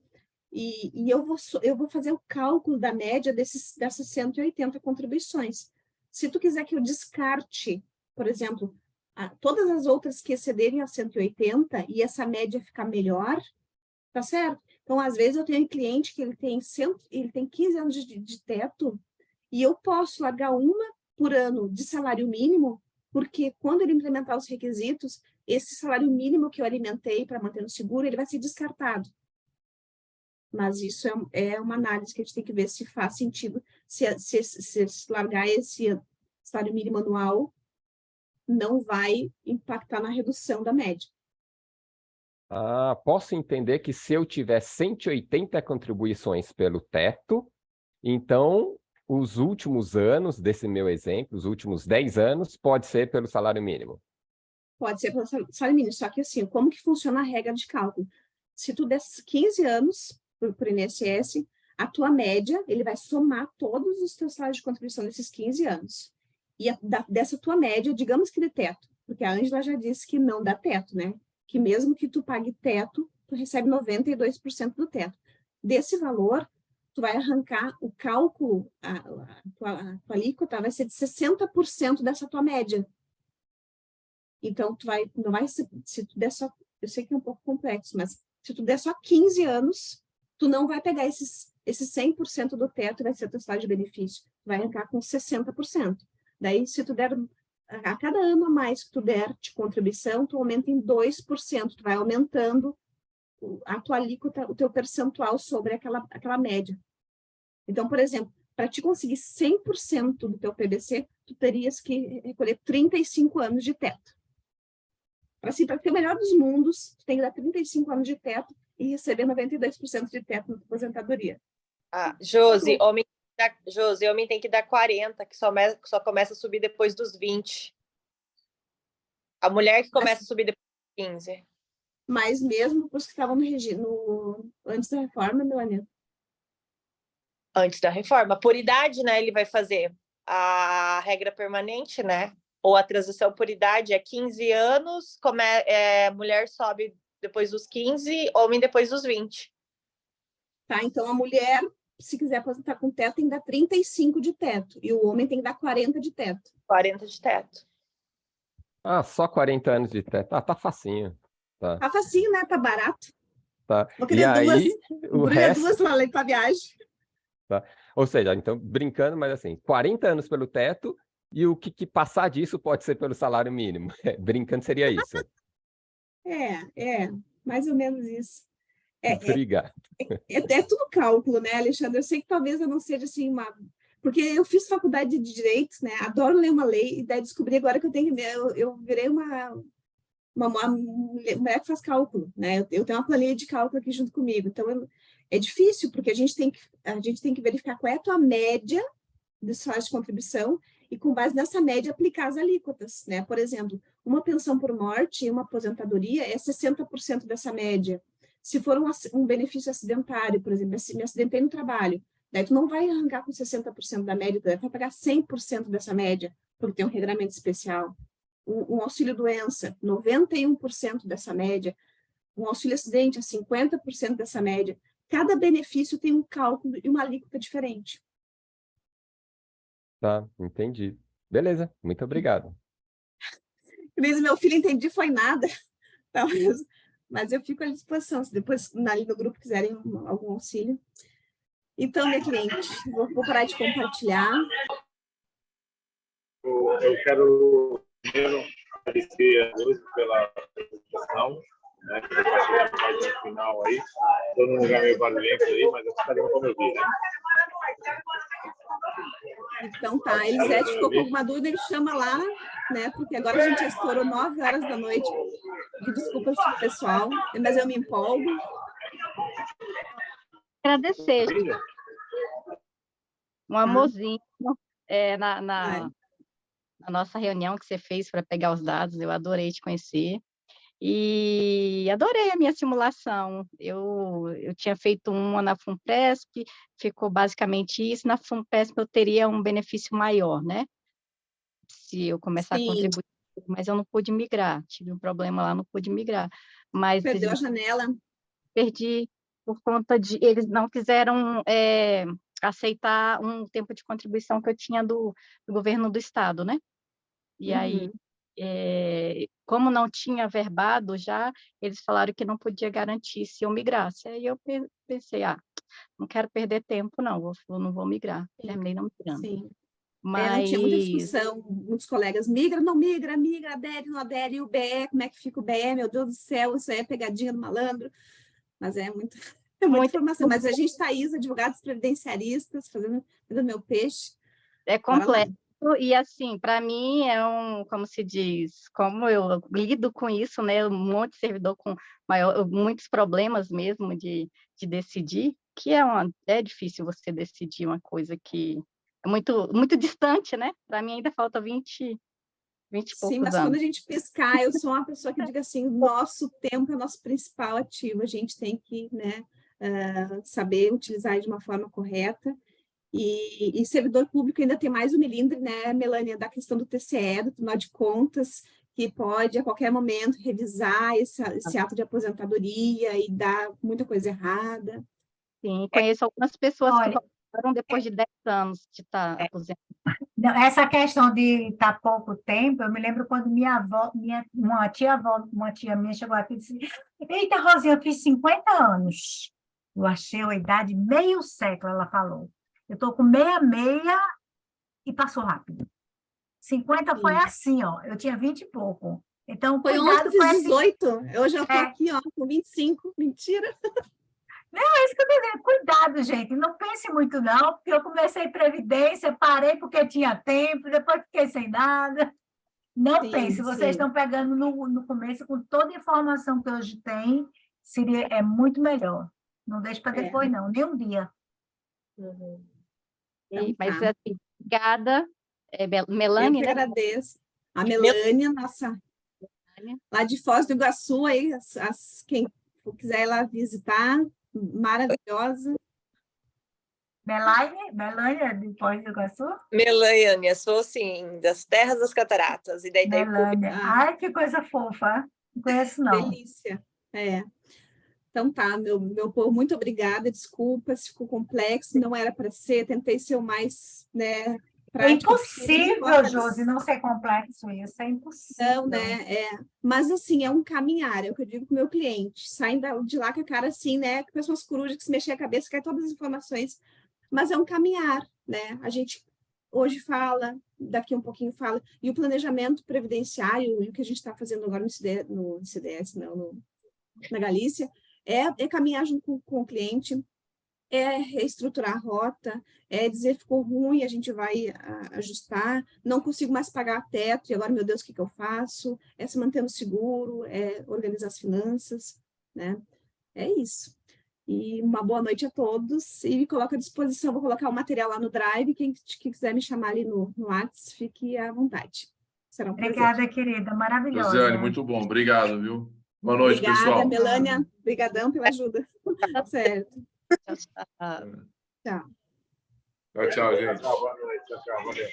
E eu vou fazer o cálculo da média dessas 180 contribuições. Se tu quiser que eu descarte, por exemplo, todas as outras que excederem a 180 e essa média ficar melhor, tá certo? Então, às vezes, eu tenho um cliente que ele tem 15 anos de teto e eu posso largar uma por ano de salário mínimo, porque quando ele implementar os requisitos, esse salário mínimo que eu alimentei para manter no seguro, ele vai ser descartado. Mas isso é uma análise que a gente tem que ver se faz sentido, se largar esse salário mínimo anual, não vai impactar na redução da média. Posso entender que se eu tiver 180 contribuições pelo teto, então os últimos anos desse meu exemplo, os últimos 10 anos, pode ser pelo salário mínimo. Pode ser pelo salário mínimo, só que assim, como que funciona a regra de cálculo? Se tu der 15 anos por INSS, a tua média, ele vai somar todos os teus salários de contribuição desses 15 anos. E dessa tua média, digamos que de teto, porque a Ângela já disse que não dá teto, né? Que mesmo que tu pague teto, tu recebe 92% do teto. Desse valor, tu vai arrancar o cálculo, a tua alíquota vai ser de 60% dessa tua média. Então, não vai ser, se tu der só, eu sei que é um pouco complexo, mas se tu der só 15 anos, tu não vai pegar esses 100% do teto, vai ser o teu salário de benefício, tu vai arrancar com 60%. Daí, se tu der, a cada ano a mais que tu der de contribuição, tu aumenta em 2%, tu vai aumentando a tua alíquota, o teu percentual sobre aquela média. Então, por exemplo, para te conseguir 100% do teu PBC, tu terias que recolher 35 anos de teto. Assim, para ter o melhor dos mundos, tu tem que dar 35 anos de teto e receber 92% de teto na tua aposentadoria. Josi, homem tem que dar 40, que só começa a subir depois dos 20. A mulher que começa a subir depois dos 15. Mas mesmo os que estavam antes da reforma, Melania? Antes da reforma. Por idade, né, ele vai fazer a regra permanente, né? Ou a transição por idade é 15 anos, mulher sobe depois dos 15, homem depois dos 20. Tá, então a mulher, se quiser aposentar com teto, tem que dar 35 de teto, e o homem tem que dar 40 de teto. 40 de teto. Só 40 anos de teto. Tá facinho. Tá facinho, né? Tá barato. Tá. Vou querer o resto... duas para viagem. Tá. Ou seja, então, brincando, mas assim, 40 anos pelo teto, e o que passar disso pode ser pelo salário mínimo. Brincando seria isso. Mais ou menos isso. Obrigado. É tudo cálculo, né, Alexandre? Eu sei que talvez eu não seja assim porque eu fiz faculdade de Direitos, né? Adoro ler uma lei, e daí descobri agora que eu virei uma mulher que faz cálculo, né? Eu tenho uma planilha de cálculo aqui junto comigo. Então, é difícil, porque a gente tem que verificar qual é a tua média de salário de contribuição e, com base nessa média, aplicar as alíquotas, né? Por exemplo, uma pensão por morte e uma aposentadoria é 60% dessa média. Se for um benefício acidentário, por exemplo, me acidentei no trabalho, daí tu não vai arrancar com 60% da média, tu vai pagar 100% dessa média, porque tem um regramento especial. Um auxílio-doença, 91% dessa média. Um auxílio-acidente, 50% dessa média. Cada benefício tem um cálculo e uma alíquota diferente. Tá, entendi. Beleza, muito obrigado. Cris, meu filho, entendi, foi nada, talvez, mas eu fico à disposição, se depois ali no grupo quiserem algum auxílio. Então, minha cliente, vou parar de compartilhar. Eu quero agradecer a Deus pela apresentação, né, que está chegando mais no final aí. Estou num lugar meio barulhento aí, mas eu estarei como eu vi, né? Então tá, Elisete ficou com alguma dúvida, ele chama lá, né? Porque agora a gente já estourou 9 horas da noite. Desculpas pro pessoal, mas eu me empolgo. Agradecer. Um amorzinho na nossa reunião que você fez para pegar os dados, eu adorei te conhecer. E adorei a minha simulação. Eu tinha feito uma na FUNPRESP, ficou basicamente isso. Na FUNPRESP eu teria um benefício maior, né? Se eu começar a contribuir, mas eu não pude migrar. Tive um problema lá, não pude migrar. Mas perdeu a janela? Perdi por conta de... Eles não quiseram aceitar um tempo de contribuição que eu tinha do governo do estado, né? E aí... como não tinha verbado já, eles falaram que não podia garantir se eu migrasse. Aí eu pensei, não quero perder tempo, não vou migrar. Terminei não migrando. Sim. Mas... não tinha muita discussão, muitos colegas migra, não migra, adere, não adere, e o BE, como é que fica o BE? Meu Deus do céu, isso aí é pegadinha do malandro. Mas é muita informação. Mas a gente está aí, os advogados previdenciaristas, fazendo meu peixe. É completo. E, assim, para mim como se diz, como eu lido com isso, né? Um monte de servidor com muitos problemas mesmo de decidir, que é difícil você decidir uma coisa que é muito, muito distante, né? Para mim ainda falta 20 e poucos anos. Sim, mas quando a gente piscar, eu sou uma pessoa que diga assim, nosso tempo é nosso principal ativo, a gente tem que, né, saber utilizar de uma forma correta. E servidor público ainda tem mais o melindre, né, Melânia, da questão do TCE, do Tribunal de Contas, que pode, a qualquer momento, revisar esse ato de aposentadoria e dar muita coisa errada. Sim, conheço algumas pessoas que voltaram depois de 10 anos de estar aposentadas. Essa questão de estar pouco tempo, eu me lembro quando uma tia minha chegou aqui e disse: eita, Rosinha, eu fiz 50 anos. Eu achei a idade meio século, ela falou. Eu estou com 66 e passou rápido. 50 foi assim, ó. Eu tinha 20 e pouco. Então, foi cuidado, ontem, fiz 18. Assim. Eu já estou aqui, ó, com 25. Mentira. Não, é isso que eu digo. Cuidado, gente. Não pense muito, não, porque eu comecei previdência, parei porque tinha tempo, depois fiquei sem nada. Não pense, vocês estão pegando no começo com toda a informação que hoje tem, é muito melhor. Não deixe para depois, não, nem um dia. Então, mas, assim, obrigada, Melânia. Eu que agradeço. A Melânia, nossa, lá de Foz do Iguaçu, aí, quem quiser ir lá visitar, maravilhosa. Melânia de Foz do Iguaçu? Melânia, sou sim, das Terras das Cataratas. E daí Melânia. Ai, que coisa fofa. Não conheço, não. Delícia. Então tá, meu povo, muito obrigada, desculpa se ficou complexo, não era para ser, tentei ser o mais, né, prático. É impossível, Josi, não ser complexo isso, é impossível. Não, né, mas assim, é um caminhar, é o que eu digo para o meu cliente, saem de lá com a cara assim, né, com pessoas corujas que se mexem a cabeça, quer todas as informações, mas é um caminhar, né, a gente hoje fala, daqui um pouquinho fala, e o planejamento previdenciário, e o que a gente está fazendo agora no CDS, na Galícia, é caminhar junto com o cliente, é reestruturar a rota, é dizer ficou ruim, a gente vai ajustar, não consigo mais pagar teto, e agora, meu Deus, o que eu faço? É se manter no seguro, é organizar as finanças, né? É isso. E uma boa noite a todos, e me coloco à disposição, vou colocar o material lá no Drive, quem quiser me chamar ali no WhatsApp, fique à vontade. Será um prazer. Obrigada, querida, maravilhosa. Josiane, muito bom, obrigado, viu? Boa noite, obrigada, pessoal. Obrigada, Melânia, obrigadão pela ajuda. Certo. Tchau. Tchau, gente. Tchau, boa noite. Tchau, valeu.